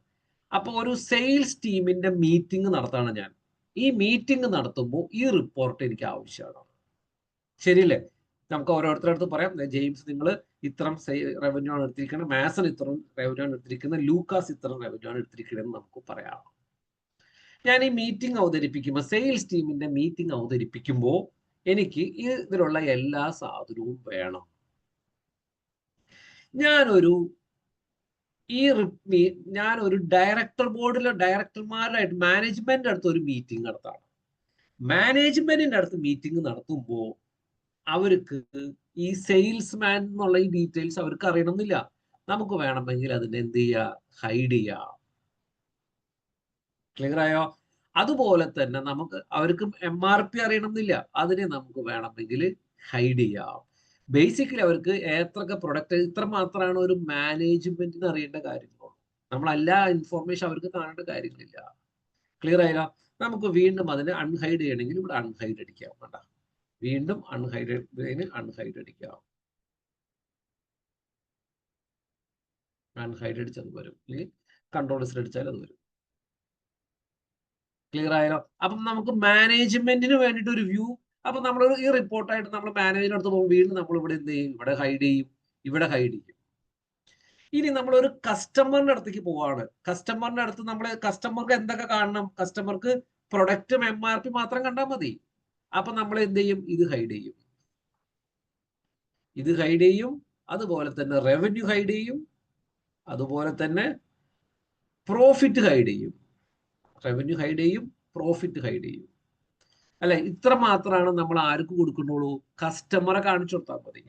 അപ്പൊ ഒരു സെയിൽസ് ടീമിന്റെ മീറ്റിംഗ് നടത്താണ് ഞാൻ. ഈ മീറ്റിംഗ് നടത്തുമ്പോൾ ഈ റിപ്പോർട്ട് എനിക്ക് ആവശ്യമാണ്. ശരിയല്ലേ? നമുക്ക് ഓരോരുത്തരടുത്ത് പറയാം, ജെയിംസ് നിങ്ങൾ ഇത്തരം റവന്യൂ ആണ് എടുത്തിരിക്കുന്നത്, മാസൺ ഇത്തരം റവന്യൂ ആണ് എടുത്തിരിക്കുന്നത്, ലൂക്കാസ് ഇത്തരം റവന്യൂ ആണ് എടുത്തിരിക്കുന്നത് എന്ന് നമുക്ക് പറയാം. ഞാൻ ഈ മീറ്റിംഗ് അവതരിപ്പിക്കുമ്പോൾ, സെയിൽസ് ടീമിന്റെ മീറ്റിംഗ് അവതരിപ്പിക്കുമ്പോൾ എനിക്ക് ഇതിലുള്ള എല്ലാ സാധനവും വേണം. ഞാനൊരു ഡയറക്ടർ ബോർഡിലെ ഡയറക്ടർമാരായിട്ട് മാനേജ്മെന്റിന്റെ അടുത്ത് ഒരു മീറ്റിംഗ് നടത്താണ്. മാനേജ്മെന്റിന്റെ അടുത്ത് മീറ്റിംഗ് നടത്തുമ്പോൾ അവർക്ക് ഈ സെയിൽസ്മാൻ എന്നുള്ള ഈ ഡീറ്റെയിൽസ് അവർക്ക് അറിയണമെന്നില്ല. നമുക്ക് വേണമെങ്കിൽ അതിനെ എന്ത് ചെയ്യാം, ഹൈഡ് ചെയ്യാം. ക്ലിയർ ആയോ? അതുപോലെ തന്നെ അവർക്ക് MRP അറിയണമെന്നില്ല, അതിനെ നമുക്ക് വേണമെങ്കിൽ ഹൈഡ് ചെയ്യാം. ബേസിക്കലി അവർക്ക് എത്രയൊക്കെ പ്രൊഡക്റ്റ്, ഇത്ര മാത്രമാണ് ഒരു മാനേജ്മെന്റിന് അറിയേണ്ട കാര്യങ്ങളുള്ളൂ. നമ്മളെല്ലാ ഇൻഫോർമേഷൻ അവർക്ക് കാണേണ്ട കാര്യങ്ങളില്ല. ക്ലിയർ ആയില്ല? നമുക്ക് വീണ്ടും അതിനെ അൺഹൈഡ് ചെയ്യണമെങ്കിൽ ഇവിടെ അൺഹൈഡ് അടിക്കാം. വേണ്ട, വീണ്ടും അൺഹൈഡ് അടിക്കാം. അൺഹൈഡ് അടിച്ചത് വരും, അല്ലെങ്കിൽ കൺട്രോൾസ് അടിച്ചാൽ അത് വരും. ക്ലിയർ ആയാലോ? അപ്പം നമുക്ക് മാനേജ്മെന്റിന് വേണ്ടിയിട്ട് ഒരു വ്യൂ. അപ്പൊ നമ്മൾ ഈ റിപ്പോർട്ടായിട്ട് നമ്മൾ മാനേജറിന്റെ അടുത്ത് പോകുമ്പോൾ വീണ്ടും നമ്മൾ ഇവിടെ എന്ത് ചെയ്യും, ഇവിടെ ഹൈഡ് ചെയ്യും. ഇനി നമ്മളൊരു കസ്റ്റമറിന്റെ അടുത്തേക്ക് പോവാണ്. കസ്റ്റമറിന്റെ അടുത്ത് കസ്റ്റമർക്ക് എന്തൊക്കെ കാണണം? കസ്റ്റമർക്ക് പ്രൊഡക്റ്റും MRP മാത്രം കണ്ടാൽ മതി. അപ്പൊ നമ്മൾ എന്ത് ചെയ്യും, ഇത് ഹൈഡ് ചെയ്യും. അതുപോലെ തന്നെ റവന്യൂ ഹൈഡ് ചെയ്യും. അതുപോലെ തന്നെ പ്രോഫിറ്റ് ഹൈഡ് ചെയ്യും. റവന്യൂ ഹൈഡ് ചെയ്യും, പ്രോഫിറ്റ് ഹൈഡ് ചെയ്യും. അല്ലെ, ഇത്ര മാത്രമാണ് നമ്മൾ ആർക്ക് കൊടുക്കുന്നുള്ളൂ, കസ്റ്റമറെ കാണിച്ചു കൊടുത്താൽ മതി.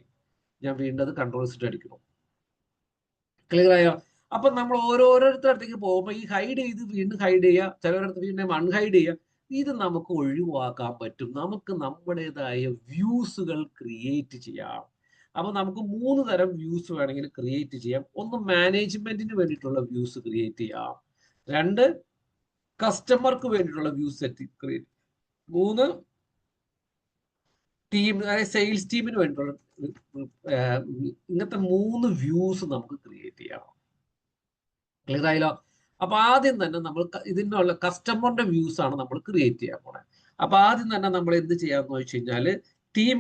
ഞാൻ വീണ്ടും അത് കൺട്രോൾ സെറ്റ് അടിക്കണം. ക്ലിയർ ആയോ? അപ്പൊ നമ്മൾ ഓരോരുത്തരടുത്തേക്ക് പോകുമ്പോൾ ഈ ഹൈഡ് ചെയ്ത് വീണ്ടും ഹൈഡ് ചെയ്യുക, ചിലവരടുത്ത് വീണ്ടും അൺഹൈഡ് ചെയ്യുക. ഇത് നമുക്ക് ഒഴിവാക്കാൻ പറ്റും. നമുക്ക് നമ്മുടേതായ വ്യൂസുകൾ ക്രിയേറ്റ് ചെയ്യാം. അപ്പൊ നമുക്ക് 3 തരം വ്യൂസ് വേണമെങ്കിൽ ക്രിയേറ്റ് ചെയ്യാം. ഒന്ന് മാനേജ്മെന്റിന് വേണ്ടിയിട്ടുള്ള വ്യൂസ് ക്രിയേറ്റ് ചെയ്യാം. 2 കസ്റ്റമർക്ക് വേണ്ടിയിട്ടുള്ള വ്യൂസ് ക്രിയേറ്റ്. മൂന്ന് ടീം, അതായത് സെയിൽസ് ടീമിന് വേണ്ടിയിട്ടുള്ള ഇങ്ങനത്തെ 3 വ്യൂസ് നമുക്ക് ക്രിയേറ്റ് ചെയ്യാം. ക്ലിയർ ആയല്ലോ? അപ്പൊ ആദ്യം തന്നെ നമ്മൾ ഇതിനുള്ള കസ്റ്റമറിന്റെ വ്യൂസ് ആണ് നമ്മൾ ക്രിയേറ്റ് ചെയ്യാൻ പോണേ. അപ്പൊ ആദ്യം തന്നെ നമ്മൾ എന്ത് ചെയ്യാന്ന് വെച്ച് കഴിഞ്ഞാല് ടീം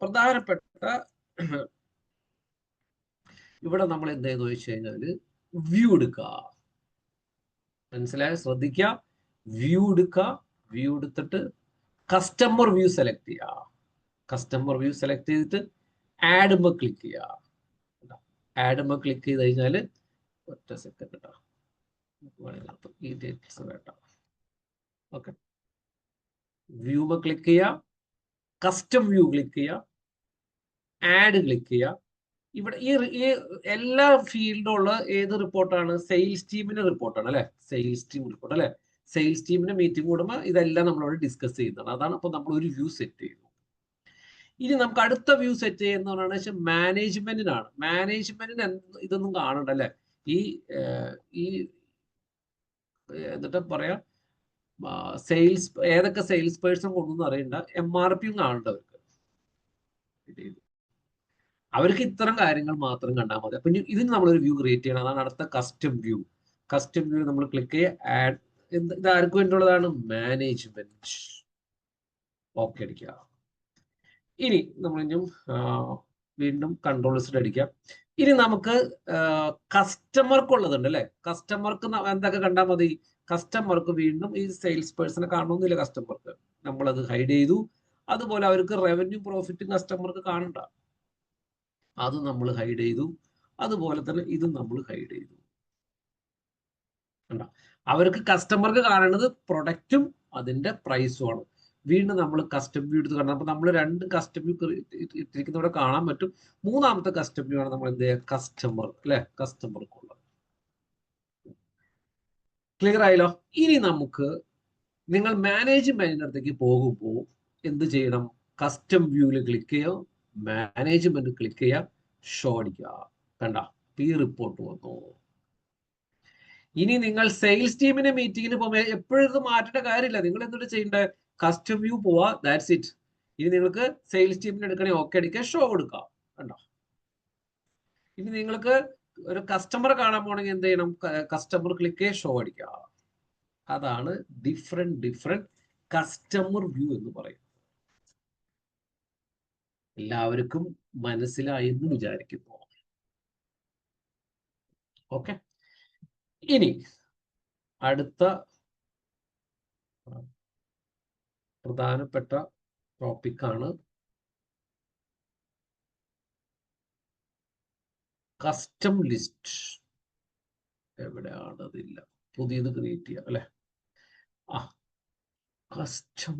പ്രധാനപ്പെട്ട ഇവിടെ നമ്മൾ എന്ത് ചെയ്യുന്ന വെച്ച് കഴിഞ്ഞാല് വ്യൂ എടുക്കുക. മനസ്സിലായ? ശ്രദ്ധിക്കുക. വ്യൂ എടുക്കുക. വ്യൂ എടുത്തിട്ട് കസ്റ്റമർ വ്യൂ സെലക്ട് ചെയ്യുക. കസ്റ്റമർ വ്യൂ സെലക്ട് ചെയ്തിട്ട് ആഡുമ്പോ ക്ലിക്ക് ചെയ്യുക. ആഡുമ്പോ ക്ലിക്ക് ചെയ്ത് കഴിഞ്ഞാൽ ഒറ്റ സെക്കൻഡ് കേട്ടോ, ഈ ഡേറ്റ്സ് വേണ്ട. ഓക്കെ, വ്യൂമ ക്ലിക്ക് ചെയ്യുക, കസ്റ്റം വ്യൂ ക്ലിക്ക് ചെയ്യുക, ആഡ് ക്ലിക്ക് ചെയ്യുക. ഇവിടെ ഈ എല്ലാ ഫീൽഡും ഉള്ള ഏത് റിപ്പോർട്ടാണ്? സെയിൽസ് ടീമിന്റെ റിപ്പോർട്ടാണ് അല്ലെ? സെയിൽസ് ടീം റിപ്പോർട്ട് അല്ലെ? സെയിൽസ് ടീമിന്റെ മീറ്റിംഗ് കൂടുമ്പോൾ ഇതെല്ലാം നമ്മളോട് ഡിസ്കസ് ചെയ്യുന്നതാണ്. അതാണ് അപ്പൊ നമ്മൾ ഒരു വ്യൂ സെറ്റ് ചെയ്തു. ഇനി നമുക്ക് അടുത്ത വ്യൂ സെറ്റ് ചെയ്യുന്നതാണ് വെച്ചാൽ മാനേജ്മെന്റിനാണ്. മാനേജ്മെന്റിന് ഇതൊന്നും കാണണ്ട അല്ലെ? ഈ ഈ എന്നിട്ട് പറയാ സെയിൽസ് ഏതൊക്കെ സെയിൽസ് പേഴ്സൺ കൊണ്ടൊന്നും അറിയണ്ട, MRP കാണണ്ട അവർക്ക് ഇത്തരം കാര്യങ്ങൾ മാത്രം കണ്ടാൽ മതി. അപ്പൊ ഇതിന് നമ്മളൊരു വ്യൂ ക്രിയേറ്റ് ചെയ്യണം. അതാണ് അടുത്ത കസ്റ്റം വ്യൂ. കസ്റ്റം വ്യൂ നമ്മൾ ക്ലിക്ക് ചെയ്യുക. ആഡ്, ഇത് ആർക്ക് വേണ്ടിയുള്ളതാണ്? മാനേജ്മെന്റ്. ഓക്കെ അടിക്കുക. ഇനി നമ്മൾ ഇനിയും വീണ്ടും കൺട്രോൾസ് അടിക്കാം. ഇനി നമുക്ക് കസ്റ്റമർക്കുള്ളതുണ്ട് അല്ലെ? കസ്റ്റമർക്ക് എന്തൊക്കെ കണ്ടാൽ മതി? കസ്റ്റമർക്ക് വീണ്ടും ഈ സെയിൽസ് പേഴ്സണെ കാണണമെന്നില്ല. കസ്റ്റമർക്ക് നമ്മളത് ഹൈഡ് ചെയ്തു. അതുപോലെ അവർക്ക് റവന്യൂ പ്രോഫിറ്റും കസ്റ്റമർക്ക് കാണണ്ട, അത് നമ്മൾ ഹൈഡ് ചെയ്തു. അതുപോലെ തന്നെ ഇതും നമ്മൾ ഹൈഡ് ചെയ്തു. കണ്ടോ? അവർക്ക് കസ്റ്റമർക്ക് കാണേണ്ടത് പ്രൊഡക്റ്റും അതിന്റെ പ്രൈസും ആണ്. വീണ്ടും നമ്മൾ കസ്റ്റം വ്യൂ എടുത്ത് കാണണം. അപ്പൊ നമ്മൾ 2 കസ്റ്റം വ്യൂ ഇട്ടിരിക്കുന്നവിടെ കാണാൻ പറ്റും. മൂന്നാമത്തെ കസ്റ്റം വ്യൂ ആണ് നമ്മൾ എന്ത് ചെയ്യുക? കസ്റ്റമർ അല്ലെ? കസ്റ്റമർക്കുള്ളത്. ക്ലിയർ ആയല്ലോ? ഇനി നമുക്ക് നിങ്ങൾ മാനേജ്മെന്റിന്റെ അടുത്തേക്ക് പോകുമ്പോൾ എന്ത് ചെയ്യണം? കസ്റ്റം വ്യൂവിൽ ക്ലിക്ക് ചെയ്യുക, മാനേജ്മെന്റ് ക്ലിക്ക് ചെയ്യുക, ഷോ അടിക്കുക. കണ്ട, ഈ റിപ്പോർട്ട് വന്നു. ഇനി നിങ്ങൾ സെയിൽസ് ടീമിന്റെ മീറ്റിങ്ങിന് പോകുമ്പോൾ എപ്പോഴും ഇത് മാറ്റേണ്ട കാര്യമില്ല. നിങ്ങൾ എന്തുകൊണ്ട് ചെയ്യേണ്ടത്? കസ്റ്റം വ്യൂ പോവാ, ദാറ്റ്സ് ഇറ്റ്. ഇനി നിങ്ങൾക്ക് സെയിൽസ് ടീമിന് എടുക്കണേ ഓക്കെ അടിക്കുക, ഷോ കൊടുക്കാം. കണ്ടോ? ഇനി നിങ്ങൾക്ക് ഒരു കസ്റ്റമർ കാണാൻ പോകണമെങ്കിൽ എന്ത് ചെയ്യണം? കസ്റ്റമർ ക്ലിക്ക് ചെയ്യുക, ഷോ അടിക്കുക. അതാണ് ഡിഫറെന്റ് കസ്റ്റമർ വ്യൂ എന്ന് പറയുന്നത്. എല്ലാവർക്കും മനസ്സിലായി എന്ന് വിചാരിക്കുന്നു. ഓക്കെ, ഇനി അടുത്ത പ്രധാനപ്പെട്ട ടോപ്പിക്കാണ് കസ്റ്റം ലിസ്റ്റ്. എവിടെയാണ്? അതില്ല. പുതിയത് ക്രിയേറ്റ് ചെയ്യാം അല്ലെ? കസ്റ്റം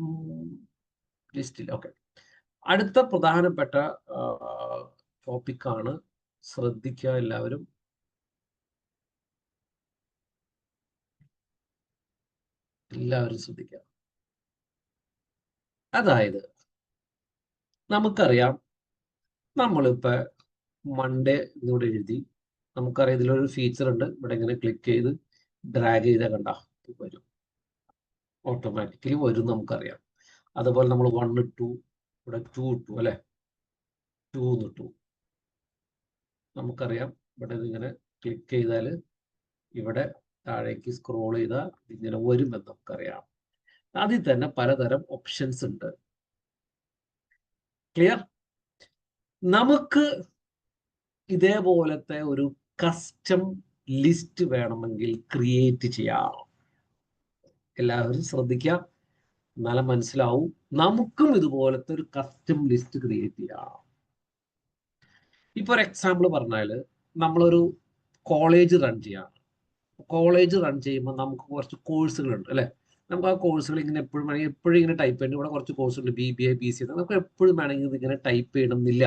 ലിസ്റ്റിൽ. ഓക്കെ, അടുത്ത പ്രധാനപ്പെട്ട ടോപ്പിക്കാണ്. ശ്രദ്ധിക്കുക എല്ലാവരും. ശ്രദ്ധിക്കുക. അതായത് നമുക്കറിയാം, നമ്മളിപ്പോ മൺഡേ ഇവിടെ എഴുതി. നമുക്കറിയാം ഇതിലൊരു ഫീച്ചർ ഉണ്ട്. ഇവിടെ ഇങ്ങനെ ക്ലിക്ക് ചെയ്ത് ഡ്രാഗ് ചെയ്താൽ കണ്ട വരും, ഓട്ടോമാറ്റിക്കലി വരും. നമുക്കറിയാം. അതുപോലെ നമ്മൾ 1 ഇട്ടു, ഇവിടെ 2 ഇട്ടു അല്ലെ? 2 ഇട്ടു. നമുക്കറിയാം ഇവിടെ ഇങ്ങനെ ക്ലിക്ക് ചെയ്താൽ ഇവിടെ താഴേക്ക് സ്ക്രോൾ ചെയ്താൽ ഇങ്ങനെ വരുമെന്ന് നമുക്കറിയാം. അതിൽ തന്നെ പലതരം ഓപ്ഷൻസ് ഉണ്ട്. ക്ലിയർ? നമുക്ക് ഇതേപോലത്തെ ഒരു കസ്റ്റം ലിസ്റ്റ് വേണമെങ്കിൽ ക്രിയേറ്റ് ചെയ്യാം. എല്ലാവരും ശ്രദ്ധിക്കുക, എന്നാലും മനസ്സിലാവും. നമുക്കും ഇതുപോലത്തെ ഒരു കസ്റ്റം ലിസ്റ്റ് ക്രിയേറ്റ് ചെയ്യാം. ഇപ്പൊ ഒരു എക്സാമ്പിൾ പറഞ്ഞാല്, നമ്മളൊരു കോളേജ് റൺ ചെയ്യാം. കോളേജ് റൺ ചെയ്യുമ്പോൾ നമുക്ക് കുറച്ച് കോഴ്സുകളുണ്ട് അല്ലെ? നമുക്ക് ആ കോഴ്സുകൾ ഇങ്ങനെ എപ്പോഴും വേണമെങ്കിൽ എപ്പോഴും ഇങ്ങനെ ടൈപ്പ് ചെയ്യണം. ഇവിടെ കുറച്ച് കോഴ്സ് ഉണ്ട്, BBA BCA. നമുക്ക് എപ്പോഴും വേണമെങ്കിൽ ഇതിങ്ങനെ ടൈപ്പ് ചെയ്യണമെന്നില്ല.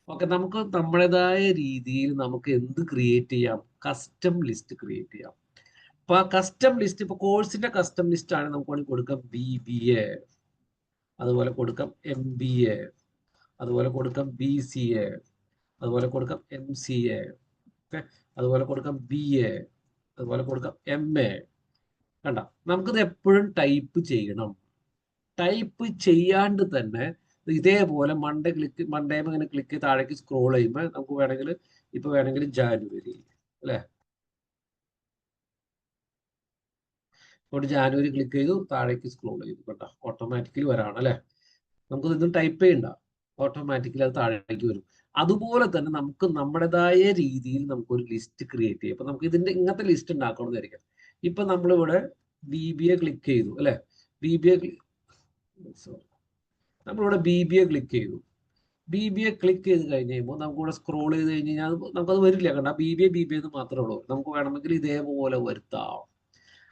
ഓക്കെ, നമുക്ക് നമ്മുടേതായ രീതിയിൽ നമുക്ക് എന്ത് ക്രിയേറ്റ് ചെയ്യാം? കസ്റ്റം ലിസ്റ്റ് ക്രിയേറ്റ് ചെയ്യാം. അപ്പൊ ആ കസ്റ്റം ലിസ്റ്റ്, ഇപ്പൊ കോഴ്സിന്റെ കസ്റ്റം ലിസ്റ്റ് ആണ്. നമുക്ക് വേണമെങ്കിൽ കൊടുക്കാം BBA, അതുപോലെ കൊടുക്കാം MBA, അതുപോലെ കൊടുക്കാം BCA, അതുപോലെ കൊടുക്കാം MCA, അതുപോലെ കൊടുക്കാം BA, അതുപോലെ കൊടുക്കാം MA. കണ്ട, നമുക്കിത് എപ്പോഴും ടൈപ്പ് ചെയ്യണം. ടൈപ്പ് ചെയ്യാണ്ട് തന്നെ ഇതേപോലെ മൺഡേ ഇങ്ങനെ ക്ലിക്ക് ചെയ്ത് താഴേക്ക് സ്ക്രോൾ ചെയ്യുമ്പോൾ നമുക്ക് വേണമെങ്കിൽ ഇപ്പൊ വേണമെങ്കിൽ ജാനുവരി അല്ലെ, ഇപ്പോൾ ജാനുവരി ക്ലിക്ക് ചെയ്തു താഴേക്ക് സ്ക്രോൾ ചെയ്തു കേട്ടോ, ഓട്ടോമാറ്റിക്കലി വരാണ് അല്ലെ. നമുക്ക് ഇതൊന്നും ടൈപ്പ് ചെയ്യണ്ട, ഓട്ടോമാറ്റിക്കലി അത് താഴേക്ക് വരും. അതുപോലെ തന്നെ നമുക്ക് നമ്മുടേതായ രീതിയിൽ നമുക്കൊരു ലിസ്റ്റ് ക്രിയേറ്റ് ചെയ്യാം. അപ്പൊ നമുക്ക് ഇതിന്റെ ഇങ്ങനത്തെ ലിസ്റ്റ് ഉണ്ടാക്കണമെന്ന് വിചാരിക്കാം. ഇപ്പൊ നമ്മളിവിടെ BBA ക്ലിക്ക് ചെയ്തു അല്ലെ, BBA സോറി, നമ്മളിവിടെ BBA ക്ലിക്ക് ചെയ്തു. BBA ക്ലിക്ക് ചെയ്ത് കഴിഞ്ഞ് കഴിയുമ്പോൾ നമുക്കിവിടെ സ്ക്രോൾ ചെയ്ത് കഴിഞ്ഞ് കഴിഞ്ഞാൽ നമുക്കത് വരില്ല. കണ്ട BBA എന്ന് മാത്രമേ ഉള്ളൂ. നമുക്ക് വേണമെങ്കിൽ ഇതേപോലെ വരുത്താം.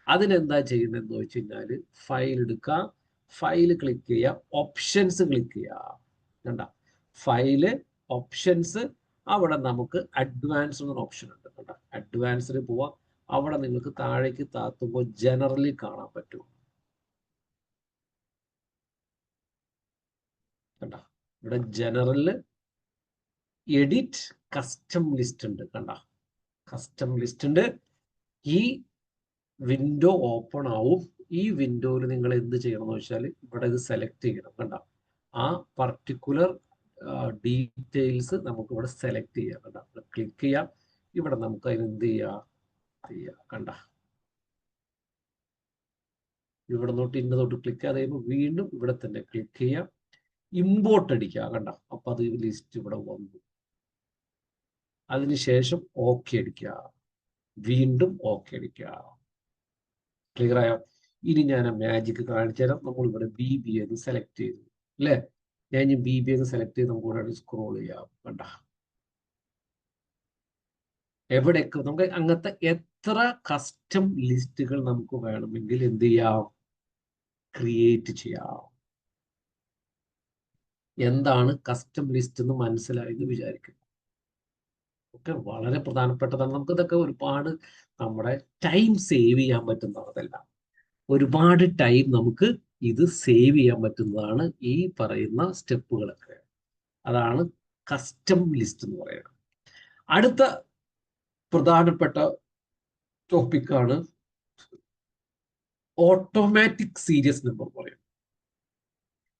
അതിനെന്താ ചെയ്യുന്നതെന്ന് വെച്ച് കഴിഞ്ഞാൽ ഫയൽ എടുക്കുക, ഫയൽ ക്ലിക്ക് ചെയ്യുക, ഓപ്ഷൻസ് ക്ലിക്ക് ചെയ്യുക. കണ്ട ഫയല്, ഓപ്ഷൻസ്, അവിടെ നമുക്ക് അഡ്വാൻസ് എന്നൊരു ഓപ്ഷൻ ഉണ്ട്. കണ്ട അഡ്വാൻസിൽ പോവാം. അവിടെ നിങ്ങൾക്ക് താഴേക്ക് താത്തുമ്പോൾ ജനറലി കാണാൻ പറ്റും. കണ്ട ഇവിടെ ജനറലില് എഡിറ്റ് കസ്റ്റം ലിസ്റ്റ് ഉണ്ട്. കണ്ട കസ്റ്റം ലിസ്റ്റ് ഉണ്ട്. ഈ വിൻഡോ ഓപ്പൺ ആവും. ഈ വിൻഡോയിൽ നിങ്ങൾ എന്ത് ചെയ്യണം എന്ന് വെച്ചാൽ ഇവിടെ ഇത് സെലക്ട് ചെയ്യണം. കണ്ട ആ പർട്ടിക്കുലർ ഡീറ്റെയിൽസ് നമുക്ക് ഇവിടെ സെലക്ട് ചെയ്യാം. കണ്ട ക്ലിക്ക് ചെയ്യാം. ഇവിടെ നമുക്ക് അതിന് എന്ത് ചെയ്യാം, കണ്ട ഇവിടെ തൊട്ട് ഇന്ന തൊട്ട് ക്ലിക്ക് ചെയ്ത് കഴിയുമ്പോൾ വീണ്ടും ഇവിടെ തന്നെ ക്ലിക്ക് ചെയ്യാം, ഇമ്പോർട്ട് അടിക്കുക. കണ്ട അപ്പൊ അത് ലിസ്റ്റ് ഇവിടെ വന്നു. അതിനുശേഷം ഓക്കെ അടിക്കുക, വീണ്ടും ഓക്കെ അടിക്കുക. ക്ലിയർ ആയോ? ഇനി ഞാൻ മാജിക് കാണിച്ചു തരാം. നമ്മൾ ഇവിടെ BBA എന്ന് സെലക്ട് ചെയ്തു അല്ലെ. ഞാൻ ഇനി BBA എന്ന് സെലക്ട് ചെയ്ത് നമുക്ക് ഇവിടെ സ്ക്രോൾ ചെയ്യാം. കണ്ട എവിടെയൊക്കെ നമുക്ക് അങ്ങനത്തെ എത്ര കസ്റ്റം ലിസ്റ്റുകൾ നമുക്ക് വേണമെങ്കിൽ എന്ത് ചെയ്യാം, ക്രിയേറ്റ് ചെയ്യാം. എന്താണ് കസ്റ്റം ലിസ്റ്റ് എന്ന് മനസ്സിലായി എന്ന് വിചാരിക്കുന്നു. ഒക്കെ വളരെ പ്രധാനപ്പെട്ടതാണ്. നമുക്ക് ഇതൊക്കെ ഒരുപാട് നമ്മുടെ ടൈം സേവ് ചെയ്യാൻ പറ്റുന്നതല്ല. ഒരുപാട് ടൈം നമുക്ക് ഇത് സേവ് ചെയ്യാൻ പറ്റുന്നതാണ് ഈ പറയുന്ന സ്റ്റെപ്പുകളൊക്കെ. അതാണ് കസ്റ്റം ലിസ്റ്റ് എന്ന് പറയുന്നത്. അടുത്ത പ്രധാനപ്പെട്ട ടോപ്പിക്കാണ് ഓട്ടോമാറ്റിക് സീരിയസ് നമ്പർ പറയും.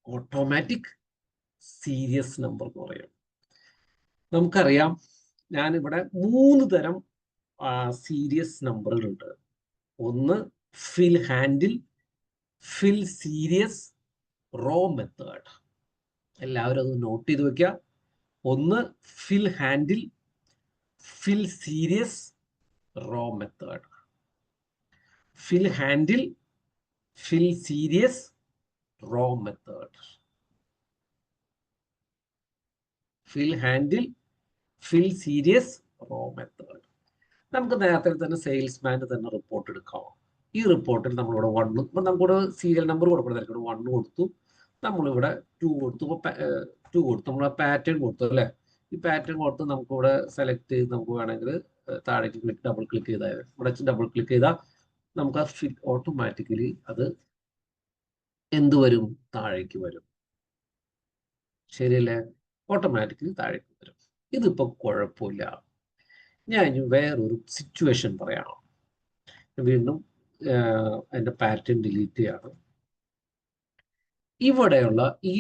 ഓട്ടോമാറ്റിക് സീരിയസ് നമ്പർ എന്ന് പറയും. നമുക്കറിയാം, ഞാനിവിടെ 3 തരം സീരിയസ് നമ്പറുകളുണ്ട്. ഒന്ന് fill handle, fill series, row method. എല്ലാവരും അത് നോട്ട് ചെയ്ത് വെക്കുക. ഒന്ന് fill handle, fill series, row method. Fill handle, fill series, row method. Fill handle, fill series, row method. നമുക്ക് നേരത്തെ തന്നെ സെയിൽസ്മാൻ്റെ തന്നെ റിപ്പോർട്ട് എടുക്കാം. ഈ റിപ്പോർട്ടിൽ നമ്മളിവിടെ 1, ഇപ്പം നമുക്കിവിടെ സീരിയൽ നമ്പർ കൊടുക്കണതായിരിക്കും. 1 കൊടുത്തു, നമ്മളിവിടെ 2 കൊടുത്തു. ഇപ്പോൾ 2 കൊടുത്തു, നമ്മൾ പാറ്റേൺ കൊടുത്തു അല്ലേ. ഈ പാറ്റേൺ കൊടുത്ത് നമുക്കിവിടെ സെലക്ട് ചെയ്ത് നമുക്ക് വേണമെങ്കിൽ താഴേക്ക് ഡബിൾ ക്ലിക്ക് ചെയ്താൽ, ഇവിടെ ഡബിൾ ക്ലിക്ക് ചെയ്താൽ നമുക്ക് ആ ഫിറ്റ് ഓട്ടോമാറ്റിക്കലി അത് എന്ത് വരും, താഴേക്ക് വരും. ശരിയല്ലേ? ഓട്ടോമാറ്റിക്കലി താഴേക്ക് വരും. ഇതിപ്പോൾ കുഴപ്പമില്ല. ഞാൻ ഇനി വേറൊരു സിറ്റുവേഷൻ പറയാം. വീണ്ടും അതിൻ്റെ പാറ്റേൺ ഡിലീറ്റ് ചെയ്യാണ്. ഇവിടെയുള്ള ഈ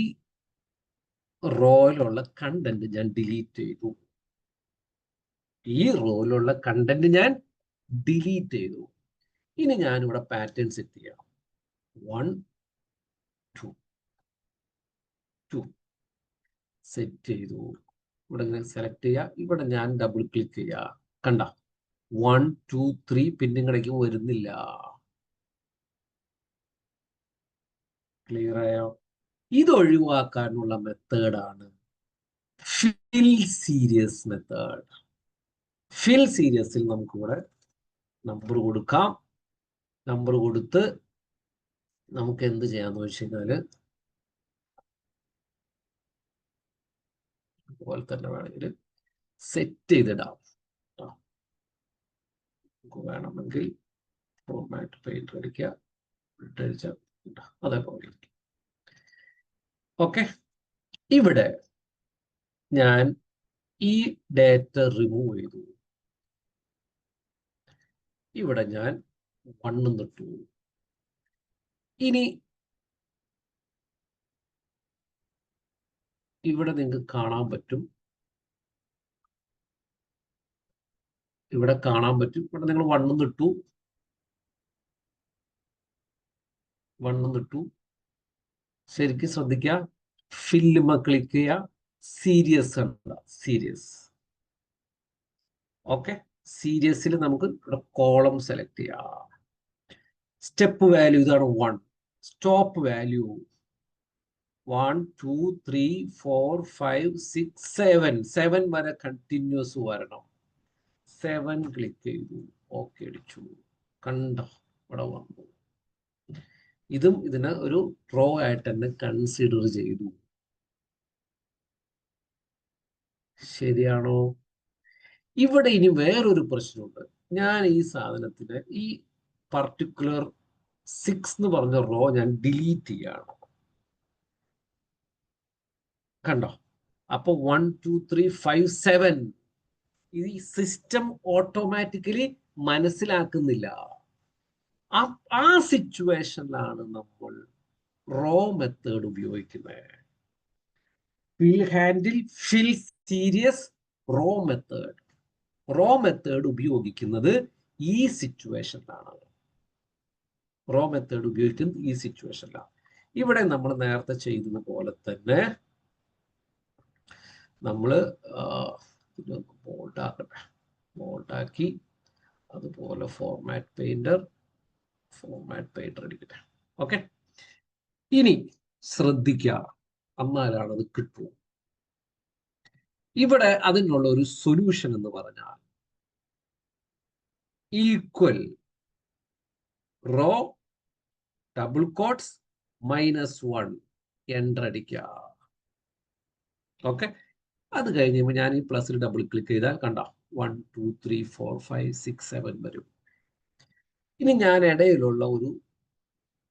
റോയിലുള്ള കണ്ടന്റ് ഞാൻ ഡിലീറ്റ് ചെയ്തു. ഈ റോയിലുള്ള കണ്ടന്റ് ഞാൻ ഡിലീറ്റ് ചെയ്തു. ഇനി ഞാനിവിടെ പാറ്റേൺ സെറ്റ് ചെയ്യാം. 1 2 2 സെറ്റ് ചെയ്തു. ഇവിടെ ഇങ്ങനെ സെലക്ട് ചെയ്യുക. ഇവിടെ ഞാൻ ഡബിൾ ക്ലിക്ക് ചെയ്യുക. കണ്ട 1 2 3 പിന്നെ ഇങ്ങടേക്ക് വരുന്നില്ല. ക്ലിയർ ആയോ? ഇത് ഒഴിവാക്കാനുള്ള മെത്തേഡാണ് ഫിൽ സീരിയസ് മെത്തേഡ്. ഫിൽ സീരിയസിൽ നമുക്കിവിടെ നമ്പർ കൊടുക്കാം. നമ്പർ കൊടുത്ത് നമുക്ക് എന്ത് ചെയ്യാന്ന് വെച്ച് കഴിഞ്ഞാല് അതുപോലെ തന്നെ വേണമെങ്കിൽ സെറ്റ് ചെയ്തിടാം. നമുക്ക് വേണമെങ്കിൽ ഫോർമാറ്റ് പെയിന്റ് അടിക്കുക, അടിച്ചാൽ അതേപോലെ. ഓക്കെ, ഇവിടെ ഞാൻ ഈ ഡേറ്റ റിമൂവ് ചെയ്തു. ഇവിടെ ഞാൻ 1 ഇട്ടു. ഇനി ഇവിടെ നിങ്ങൾക്ക് കാണാൻ പറ്റും, ഇവിടെ കാണാൻ പറ്റും. ഇവിടെ നിങ്ങൾ വണ്ണം ഇട്ടു, ശരിക്കും ശ്രദ്ധിക്കുക. ഫില്ലുമ ക്ലിക്ക് ചെയ്യുക, സീരിയസ് കണ്ട, സീരിയസ്. ഓക്കെ, സീരിയസിൽ നമുക്ക് ഇവിടെ കോളം സെലക്ട് ചെയ്യാം. സ്റ്റെപ്പ് വാല്യൂ ഇതാണ് 1. സ്റ്റോപ്പ് വാല്യൂ 1 2 3 4 5 6 7 7 വരെ കണ്ടിന്യൂസ് വരണം. 7 ക്ലിക്ക് ചെയ്തു, ഓക്കെ അടിച്ചു, കണ്ടോ ഇവിടെ വന്നു. ഇതും ഇതിനെ ഒരു റോ ആയിട്ട് തന്നെ കൺസിഡർ ചെയ്തു. ശരിയാണോ? ഇവിടെ ഇനി വേറൊരു പ്രശ്നമുണ്ട്. ഞാൻ ഈ സാധനത്തിന് ഈ പർട്ടിക്കുലർ 6 എന്ന് പറഞ്ഞ റോ ഞാൻ ഡിലീറ്റ് ചെയ്യാണ്. കണ്ടോ? അപ്പൊ 1 2 3 5 7 ഈ സിസ്റ്റം ഓട്ടോമാറ്റിക്കലി മനസ്സിലാക്കുന്നില്ല. ആ സിറ്റുവേഷനിലാണ് നമ്മൾ റോ മെത്തേഡ് ഉപയോഗിക്കുന്നത്. Fill handle, fill series, row method. Row method ഉപയോഗിക്കുന്നത് ഈ സിറ്റുവേഷനിലാണ്. ഇവിടെ നമ്മൾ നേരത്തെ ചെയ്തത് പോലെ തന്നെ നമ്മൾ ബോൾഡാക്കി, അതുപോലെ ഫോർമാറ്റ് പെയിന്റർ അടിക്കട്ടെ. ഓക്കെ, ഇനി ശ്രദ്ധിക്കുക, എന്നാലാണ് അത് കിട്ടും. ഇവിടെ അതിനുള്ള ഒരു സൊല്യൂഷൻ എന്ന് പറഞ്ഞാൽ equal row double quotes -1 enter അടിക്കുക. ഓക്കെ, അത് കഴിഞ്ഞ് ഞാൻ ഈ പ്ലസിൽ ഡബിൾ ക്ലിക്ക് ചെയ്താൽ കണ്ടോ 1 2 3 4 5 6 7 വരും. ഇനി ഞാൻ ഇടയിലുള്ള ഒരു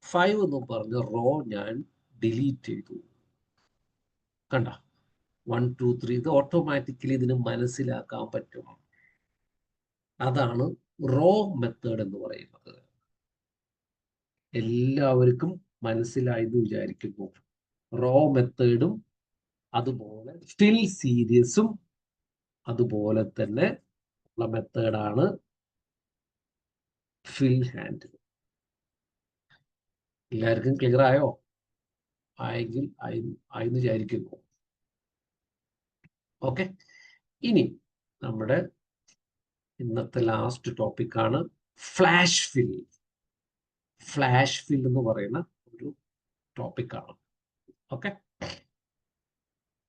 5 എന്ന് പറഞ്ഞ റോ ഞാൻ ഡിലീറ്റ് ചെയ്തു. കണ്ട 1 2 3 ഇത് ഓട്ടോമാറ്റിക്കലി ഇതിന് മനസ്സിലാക്കാൻ പറ്റും. അതാണ് റോ മെത്തേഡ് എന്ന് പറയുന്നത്. എല്ലാവർക്കും മനസ്സിലായി എന്ന് വിചാരിക്കുന്നു. റോ മെത്തേഡും അതുപോലെ ഫിൽ സീരീസും അതുപോലെ തന്നെ ഉള്ള മെത്തേഡാണ് ഫിൽ ഹാൻഡിൽ. എല്ലാവർക്കും ക്ലിയർ ആയോ? ആയെങ്കിൽ ആയെന്ന് വിചാരിക്കുന്നു. ഓക്കെ, ഇനി നമ്മുടെ ഇന്നത്തെ ലാസ്റ്റ് ടോപ്പിക്കാണ് ഫ്ലാഷ് ഫിൽ. ഫ്ലാഷ് ഫിൽ എന്ന് പറയുന്ന ഒരു ടോപ്പിക്കാണ്. ഓക്കെ,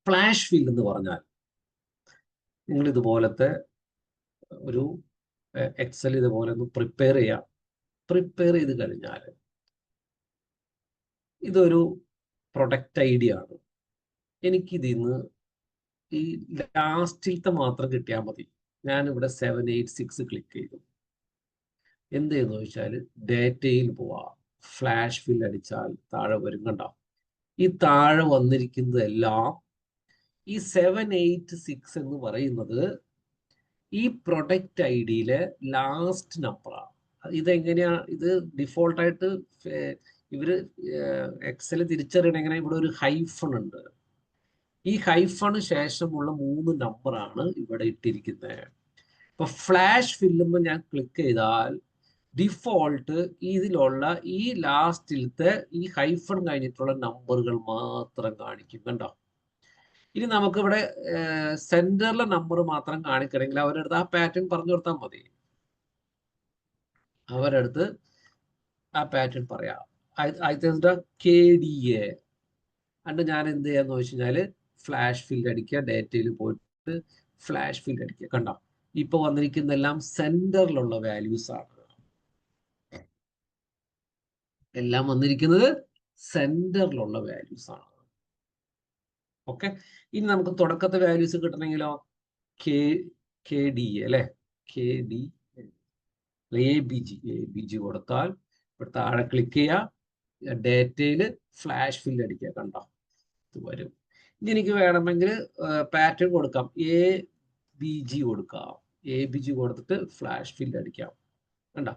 ഫ്ലാഷ് ഫിൽ എന്ന് പറഞ്ഞാൽ നിങ്ങൾ ഇതുപോലത്തെ ഒരു എക്സൽ ഇതുപോലെ ഒന്ന് പ്രിപ്പയർ ചെയ്യാം. പ്രിപ്പയർ ചെയ്ത് കഴിഞ്ഞാൽ ഇതൊരു പ്രൊഡക്റ്റ് ഐഡിയ ആണ്. എനിക്കിതിൽ നിന്ന് ഈ ലാസ്റ്റിലത്തെ മാത്രം കിട്ടിയാൽ മതി. ഞാനിവിടെ 786 ക്ലിക്ക് ചെയ്തു. എന്ത് ചെയ്യുന്നു ചോദിച്ചാൽ ഡേറ്റയിൽ പോവാം, ഫ്ലാഷ് ഫിൽ അടിച്ചാൽ താഴെ വരും. കണ്ടോ, ഈ താഴെ വന്നിരിക്കുന്നതെല്ലാം ഈ 786 എന്ന് പറയുന്നത് ഈ പ്രൊഡക്റ്റ് ഐ ഡിയിലെ ലാസ്റ്റ് നമ്പറാണ്. ഇതെങ്ങനെയാ? ഇത് ഡിഫോൾട്ടായിട്ട് ഇവര് എക്സൽ തിരിച്ചറിയണ എങ്ങനെ? ഇവിടെ ഒരു ഹൈഫൺ ഉണ്ട്. ഈ ഹൈഫണ് ശേഷമുള്ള 3 നമ്പറാണ് ഇവിടെ ഇട്ടിരിക്കുന്നത്. ഇപ്പൊ ഫ്ലാഷ് ഫില്ലുമ്പോൾ ഞാൻ ക്ലിക്ക് ചെയ്താൽ ഡിഫോൾട്ട് ഇതിലുള്ള ഈ ലാസ്റ്റിലത്തെ ഈ ഹൈഫൺ കഴിഞ്ഞിട്ടുള്ള നമ്പറുകൾ മാത്രം കാണിക്കും. കണ്ടോ? ഇനി നമുക്കിവിടെ സെന്ററിലെ നമ്പർ മാത്രം കാണിക്കണമെങ്കിൽ അവരടുത്ത് ആ പാറ്റേൺ പറഞ്ഞു കൊടുത്താൽ മതി. അവരടുത്ത് ആ പാറ്റേൺ പറയാം. KDA അണ്ട് ഞാൻ എന്ത് ചെയ്യാന്ന് വെച്ച് കഴിഞ്ഞാൽ ഫ്ലാഷ് ഫിൽ അടിക്കുക, ഡേറ്റയിൽ പോയിട്ട് ഫ്ലാഷ് ഫിൽ അടിക്കുക. കണ്ടോ, ഇപ്പൊ വന്നിരിക്കുന്നതെല്ലാം സെന്ററിലുള്ള വാല്യൂസ് ആണ്. എല്ലാം വന്നിരിക്കുന്നത് സെന്ററിലുള്ള വാല്യൂസ് ആണ്. ഓക്കെ, ഇനി നമുക്ക് തുടക്കത്തെ വാല്യൂസ് കിട്ടണമെങ്കിലോ KDA അല്ലെ, ABG കൊടുത്താൽ ഇവിടെ താഴെ ക്ലിക്ക് ചെയ്യുക, ഡേറ്റയിൽ ഫ്ലാഷ് ഫിൽ അടിക്കുക. കണ്ടോ, ഇത് വരും. ഇനി എനിക്ക് വേണമെങ്കിൽ പാറ്റേൺ കൊടുക്കാം, ABG കൊടുക്കാം. ABG കൊടുത്തിട്ട് ഫ്ലാഷ് ഫിൽ അടിക്കാം. കണ്ടോ,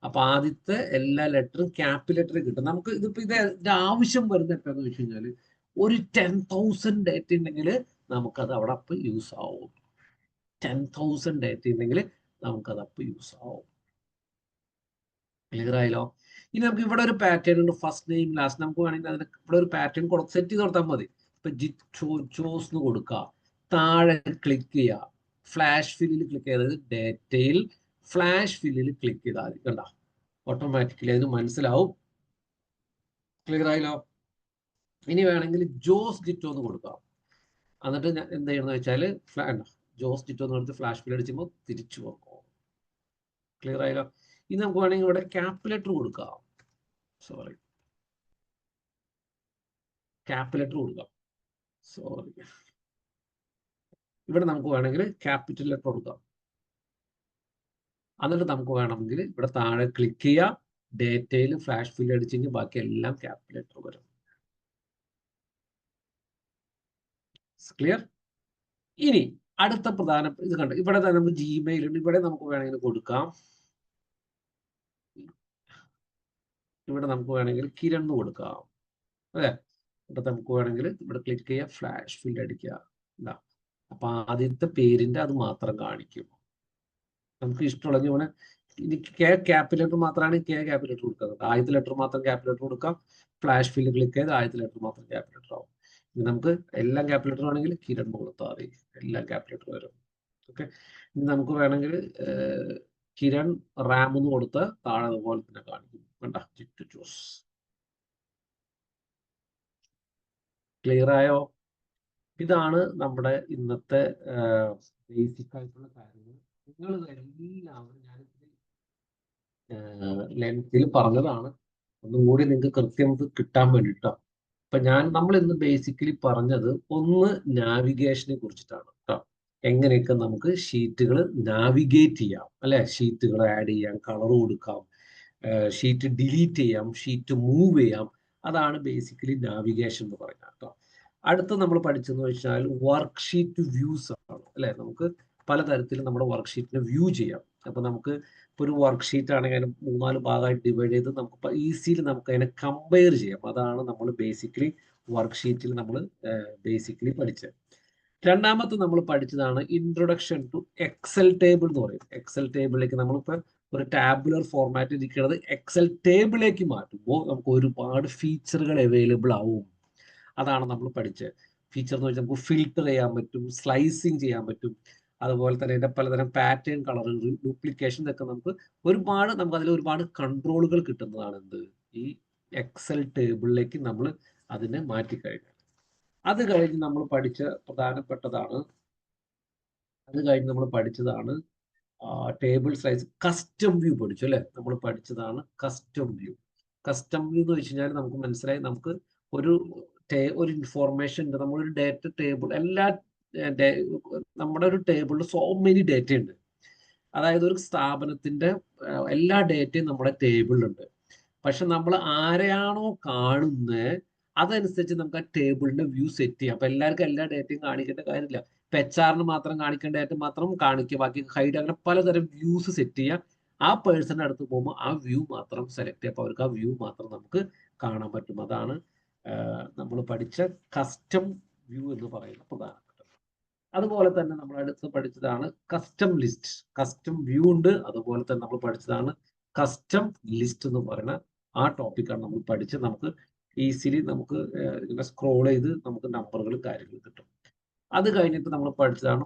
അപ്പൊ ആദ്യത്തെ എല്ലാ ലെറ്ററും ക്യാപിറ്റൽ ലെറ്റർ കിട്ടും. നമുക്ക് ഇതിപ്പോ ഇതിന്റെ ആവശ്യം വരുന്ന എപ്പോഴെന്ന് വെച്ച് കഴിഞ്ഞാൽ ഒരു 10,000 ഡേറ്റ ഉണ്ടെങ്കിൽ നമുക്കത് അവിടെ അപ്പോൾ യൂസ് ആവും. 10,000 ഡേറ്റ ഉണ്ടെങ്കിൽ നമുക്കത് അപ്പോൾ യൂസ് ആവും. ക്ലിയർ ആയല്ലോ? ഇനി നമുക്ക് ഇവിടെ ഒരു പാറ്റേൺ ഉണ്ട്, ഫസ്റ്റ് നെയിം ലാസ്റ്റ്. നമുക്ക് വേണമെങ്കിൽ അതിന് ഇവിടെ ഒരു പാറ്റേൺ സെറ്റ് ചെയ്ത് കൊടുത്താൽ മതി. ഇപ്പൊ ചോസ് എന്ന് കൊടുക്കുക, താഴെ ക്ലിക്ക് ചെയ്യുക, ഫ്ലാഷ് ഫില്ലിൽ ക്ലിക്ക് ചെയ്തത് ഡേറ്റയിൽ ഫ്ലാഷ് ഫില്ലിൽ ക്ലിക്ക് ചെയ്താൽ മതി. കണ്ട, ഓട്ടോമാറ്റിക്കലി അതിന് മനസ്സിലാവും. ക്ലിയർ ആയല്ലോ? ഇനി വേണമെങ്കിൽ ജോസ് ജിറ്റോ എന്ന് കൊടുക്കാം. എന്നിട്ട് എന്ത് ചെയ്യണമെന്ന് വെച്ചാൽ ജോസ് ജിറ്റോ എന്ന് കൊടുത്ത് ഫ്ലാഷ് ഫിൽ അടിച്ചുമ്പോൾ തിരിച്ചു പോകും. ക്ലിയർ ആയല്ലോ? ഇനി നമുക്ക് വേണമെങ്കിൽ ഇവിടെ ക്യാപിറ്റൽ കൊടുക്കാം. സോറി, ക്യാപിറ്റൽ കൊടുക്കാം. സോറി, ഇവിടെ നമുക്ക് വേണമെങ്കിൽ ക്യാപിറ്റൽ ലെറ്റർ കൊടുക്കാം. എന്നിട്ട് നമുക്ക് വേണമെങ്കിൽ ഇവിടെ താഴെ ക്ലിക്ക് ചെയ്യുക, ഡേറ്റയിൽ ഫ്ലാഷ് ഫിൽ അടിച്ചെങ്കിൽ ബാക്കി എല്ലാം ക്യാപിറ്റൽ ലെറ്റർ വരും. ക്ലിയർ? ഇനി അടുത്ത പ്രധാന ഇത് കണ്ട് ഇവിടെ നമുക്ക് ജിമെയിൽ ഉണ്ട്. ഇവിടെ നമുക്ക് വേണമെങ്കിൽ കൊടുക്കാം. ഇവിടെ നമുക്ക് വേണമെങ്കിൽ കിരൺ എന്ന് കൊടുക്കാം. അതെ, ഇവിടെ നമുക്ക് വേണമെങ്കിൽ ഇവിടെ ക്ലിക്ക് ചെയ്യുക, ഫ്ലാഷ് ഫിൽ അടിക്കുക. അപ്പൊ ആദ്യത്തെ പേരിന്റെ അത് മാത്രം കാണിക്കും. നമുക്ക് ഇഷ്ടമുള്ള ഇങ്ങനെ കെ ക്യാപിറ്റൽ ലെറ്റർ മാത്രമാണ് ക്യാപിറ്റൽ ലെറ്റർ കൊടുക്കുന്നത്. ആദ്യത്തെ ലെറ്റർ മാത്രം ക്യാപിറ്റൽ ലെറ്റർ കൊടുക്കാം. ഫ്ലാഷ് ഫില്ല് ക്ലിക്ക് ചെയ്ത് ആദ്യത്തെ ലെറ്റർ മാത്രം ക്യാപിറ്റൽ ലെറ്റർ ആവും. ഇനി നമുക്ക് എല്ലാം ക്യാപിറ്റൽ ലെറ്റർ ആണെങ്കിൽ കിരൺ കൊടുത്താൽ മതി, എല്ലാം ക്യാപിറ്റൽ ലെറ്റർ വരും. ഓക്കെ, ഇനി നമുക്ക് വേണമെങ്കിൽ കിരൺ റാം എന്ന് കൊടുത്ത് താഴെ അതുപോലെ തന്നെ കാണിക്കും. വേണ്ട, ജിറ്റ് ചൂസ്. ക്ലിയർ ആയോ? ഇതാണ് നമ്മുടെ ഇന്നത്തെ ബേസിക് ആയിട്ടുള്ള കാര്യങ്ങൾ. നിങ്ങൾ എല്ലാവരും ലെങ്ത്തിൽ പറഞ്ഞതാണ്, ഒന്നും കൂടി നിങ്ങൾക്ക് കൃത്യം കിട്ടാൻ വേണ്ടിയിട്ടാണ്. അപ്പൊ നമ്മൾ ഇന്ന് ബേസിക്കലി പറഞ്ഞത് ഒന്ന് നാവിഗേഷനെ കുറിച്ചിട്ടാണ് കേട്ടോ. എങ്ങനെയൊക്കെ നമുക്ക് ഷീറ്റുകൾ നാവിഗേറ്റ് ചെയ്യാം, അല്ലെ? ഷീറ്റുകൾ ആഡ് ചെയ്യാം, കളർ കൊടുക്കാം, ഷീറ്റ് ഡിലീറ്റ് ചെയ്യാം, ഷീറ്റ് മൂവ് ചെയ്യാം. അതാണ് ബേസിക്കലി നാവിഗേഷൻ എന്ന് പറയുന്നത് കേട്ടോ. അടുത്ത നമ്മൾ പഠിച്ചെന്ന് വെച്ചാൽ വർക്ക് ഷീറ്റ് വ്യൂസ് ആണ്, അല്ലെ? നമുക്ക് പലതരത്തിൽ നമ്മുടെ വർക്ക് ഷീറ്റിനെ വ്യൂ ചെയ്യാം. അപ്പൊ നമുക്ക് ഇപ്പോൾ ഒരു വർക്ക് ഷീറ്റ് ആണെങ്കിൽ അതിന് 3-4 ഭാഗമായിട്ട് ഡിവൈഡ് ചെയ്ത് നമുക്ക് ഈസിയിൽ നമുക്ക് അതിനെ കമ്പയർ ചെയ്യാം. അതാണ് നമ്മൾ ബേസിക്കലി വർക്ക് ഷീറ്റിൽ നമ്മൾ ബേസിക്കലി പഠിച്ചത്. രണ്ടാമത്തെ നമ്മൾ പഠിച്ചതാണ് ഇൻട്രൊഡക്ഷൻ ടു എക്സൽ ടേബിൾ എന്ന് പറയും. എക്സൽ ടേബിളിലേക്ക് നമ്മളിപ്പോൾ ഒരു ടാബുലർ ഫോർമാറ്റ് ഇരിക്കുന്നത് എക്സൽ ടേബിളിലേക്ക് മാറ്റുമ്പോൾ നമുക്ക് ഒരുപാട് ഫീച്ചറുകൾ അവൈലബിൾ ആവും. അതാണ് നമ്മൾ പഠിച്ചത്. ഫീച്ചർ എന്ന് വെച്ചാൽ നമുക്ക് ഫിൽട്ടർ ചെയ്യാൻ പറ്റും, സ്ലൈസിങ് ചെയ്യാൻ പറ്റും, അതുപോലെ തന്നെ അതിന്റെ പലതരം പാറ്റേൺ, കളറുകൾ, ഡ്യൂപ്ലിക്കേഷൻ ഒക്കെ നമുക്ക് അതിൽ ഒരുപാട് കൺട്രോളുകൾ കിട്ടുന്നതാണ് എന്ത്, ഈ എക്സൽ ടേബിളിലേക്ക് നമ്മൾ അതിനെ മാറ്റിക്കഴിഞ്ഞാൽ. അത് കഴിഞ്ഞ് നമ്മൾ പഠിച്ചതാണ് ടേബിൾ സൈസ് കസ്റ്റം വ്യൂ പഠിച്ചു, അല്ലെ? നമ്മൾ പഠിച്ചതാണ് കസ്റ്റം വ്യൂ. കസ്റ്റം വ്യൂ എന്ന് വെച്ച് കഴിഞ്ഞാൽ നമുക്ക് മനസ്സിലായി, നമുക്ക് ഒരു ഇൻഫോർമേഷൻ ഉണ്ട്, നമ്മളൊരു ഡേറ്റ ടേബിൾ, നമ്മുടെ ഒരു ടേബിളിൽ സോ മെനി ഡേറ്റ ഉണ്ട്. അതായത് ഒരു സ്ഥാപനത്തിന്റെ എല്ലാ ഡേറ്റയും നമ്മുടെ ടേബിളിലുണ്ട്. പക്ഷെ നമ്മൾ ആരെയാണോ കാണുന്നത് അതനുസരിച്ച് നമുക്ക് ആ ടേബിളിന്റെ വ്യൂ സെറ്റ് ചെയ്യാം. അപ്പൊ എല്ലാവർക്കും എല്ലാ ഡേറ്റയും കാണിക്കേണ്ട കാര്യമില്ല. ഇപ്പൊ HR മാത്രം കാണിക്കേണ്ട ഡേറ്റ മാത്രം കാണിക്കുക, ബാക്കി ഹൈഡ്, അങ്ങനെ പലതരം വ്യൂസ് സെറ്റ് ചെയ്യാം. ആ പേഴ്സണിന്റെ അടുത്ത് പോകുമ്പോൾ ആ വ്യൂ മാത്രം സെലക്ട് ചെയ്യാം. അപ്പൊ അവർക്ക് ആ വ്യൂ മാത്രം നമുക്ക് കാണാൻ പറ്റും. അതാണ് നമ്മൾ പഠിച്ച കസ്റ്റം വ്യൂ എന്ന് പറയുന്ന പ്രധാനപ്പെട്ടത്. അതുപോലെ തന്നെ നമ്മൾ അടുത്ത് പഠിച്ചതാണ് കസ്റ്റം ലിസ്റ്റ്. കസ്റ്റം വ്യൂ ഉണ്ട്, അതുപോലെ തന്നെ നമ്മൾ പഠിച്ചതാണ് കസ്റ്റം ലിസ്റ്റ് എന്ന് പറയുന്ന ആ ടോപ്പിക്കാണ് നമ്മൾ പഠിച്ച് നമുക്ക് ഈസിലി നമുക്ക് ഇങ്ങനെ സ്ക്രോൾ ചെയ്ത് നമുക്ക് നമ്പറുകളും കാര്യങ്ങളും കിട്ടും. അത് കഴിഞ്ഞിട്ട് നമ്മൾ പഠിച്ചതാണ്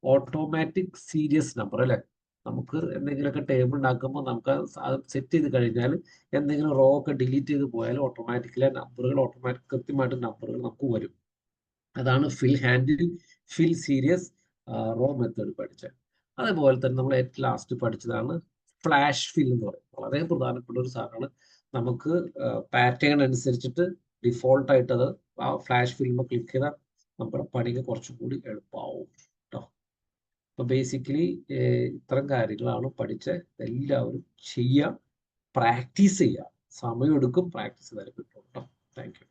ഓട്ടോമാറ്റിക് സീരിയസ് നമ്പർ, അല്ലെ? നമുക്ക് എന്തെങ്കിലുമൊക്കെ ടേബിൾ ഉണ്ടാക്കുമ്പോൾ നമുക്ക് സെറ്റ് ചെയ്ത് കഴിഞ്ഞാൽ എന്തെങ്കിലും റോ ഒക്കെ ഡിലീറ്റ് ചെയ്ത് പോയാൽ ഓട്ടോമാറ്റിക്കലി കൃത്യമായിട്ട് നമ്പറുകൾ നമുക്ക് വരും. അതാണ് ഫിൽ സീരിയസ് റോ മെത്തേഡ് പഠിച്ചത്. അതേപോലെ തന്നെ നമ്മൾ ഏറ്റവും ലാസ്റ്റ് പഠിച്ചതാണ് ഫ്ലാഷ് ഫിൽ എന്ന് പറയും. വളരെ പ്രധാനപ്പെട്ട ഒരു സാധനമാണ്. നമുക്ക് പാറ്റേൺ അനുസരിച്ചിട്ട് ഡിഫോൾട്ട് ആയിട്ട് അത് ആ ഫ്ലാഷ് ഫില്ലുമ്പോൾ ക്ലിക്ക് ചെയ്താൽ നമ്മുടെ പണിക്ക് കുറച്ചും കൂടി എളുപ്പമാവും കേട്ടോ. അപ്പൊ ബേസിക്കലി ഇത്തരം കാര്യങ്ങളാണ് പഠിച്ചത്. എല്ലാവരും ചെയ്യുക, പ്രാക്ടീസ് ചെയ്യുക. സമയം എടുക്കും, പ്രാക്ടീസ് ചെയ്താൽ കിട്ടും കേട്ടോ. Thank you.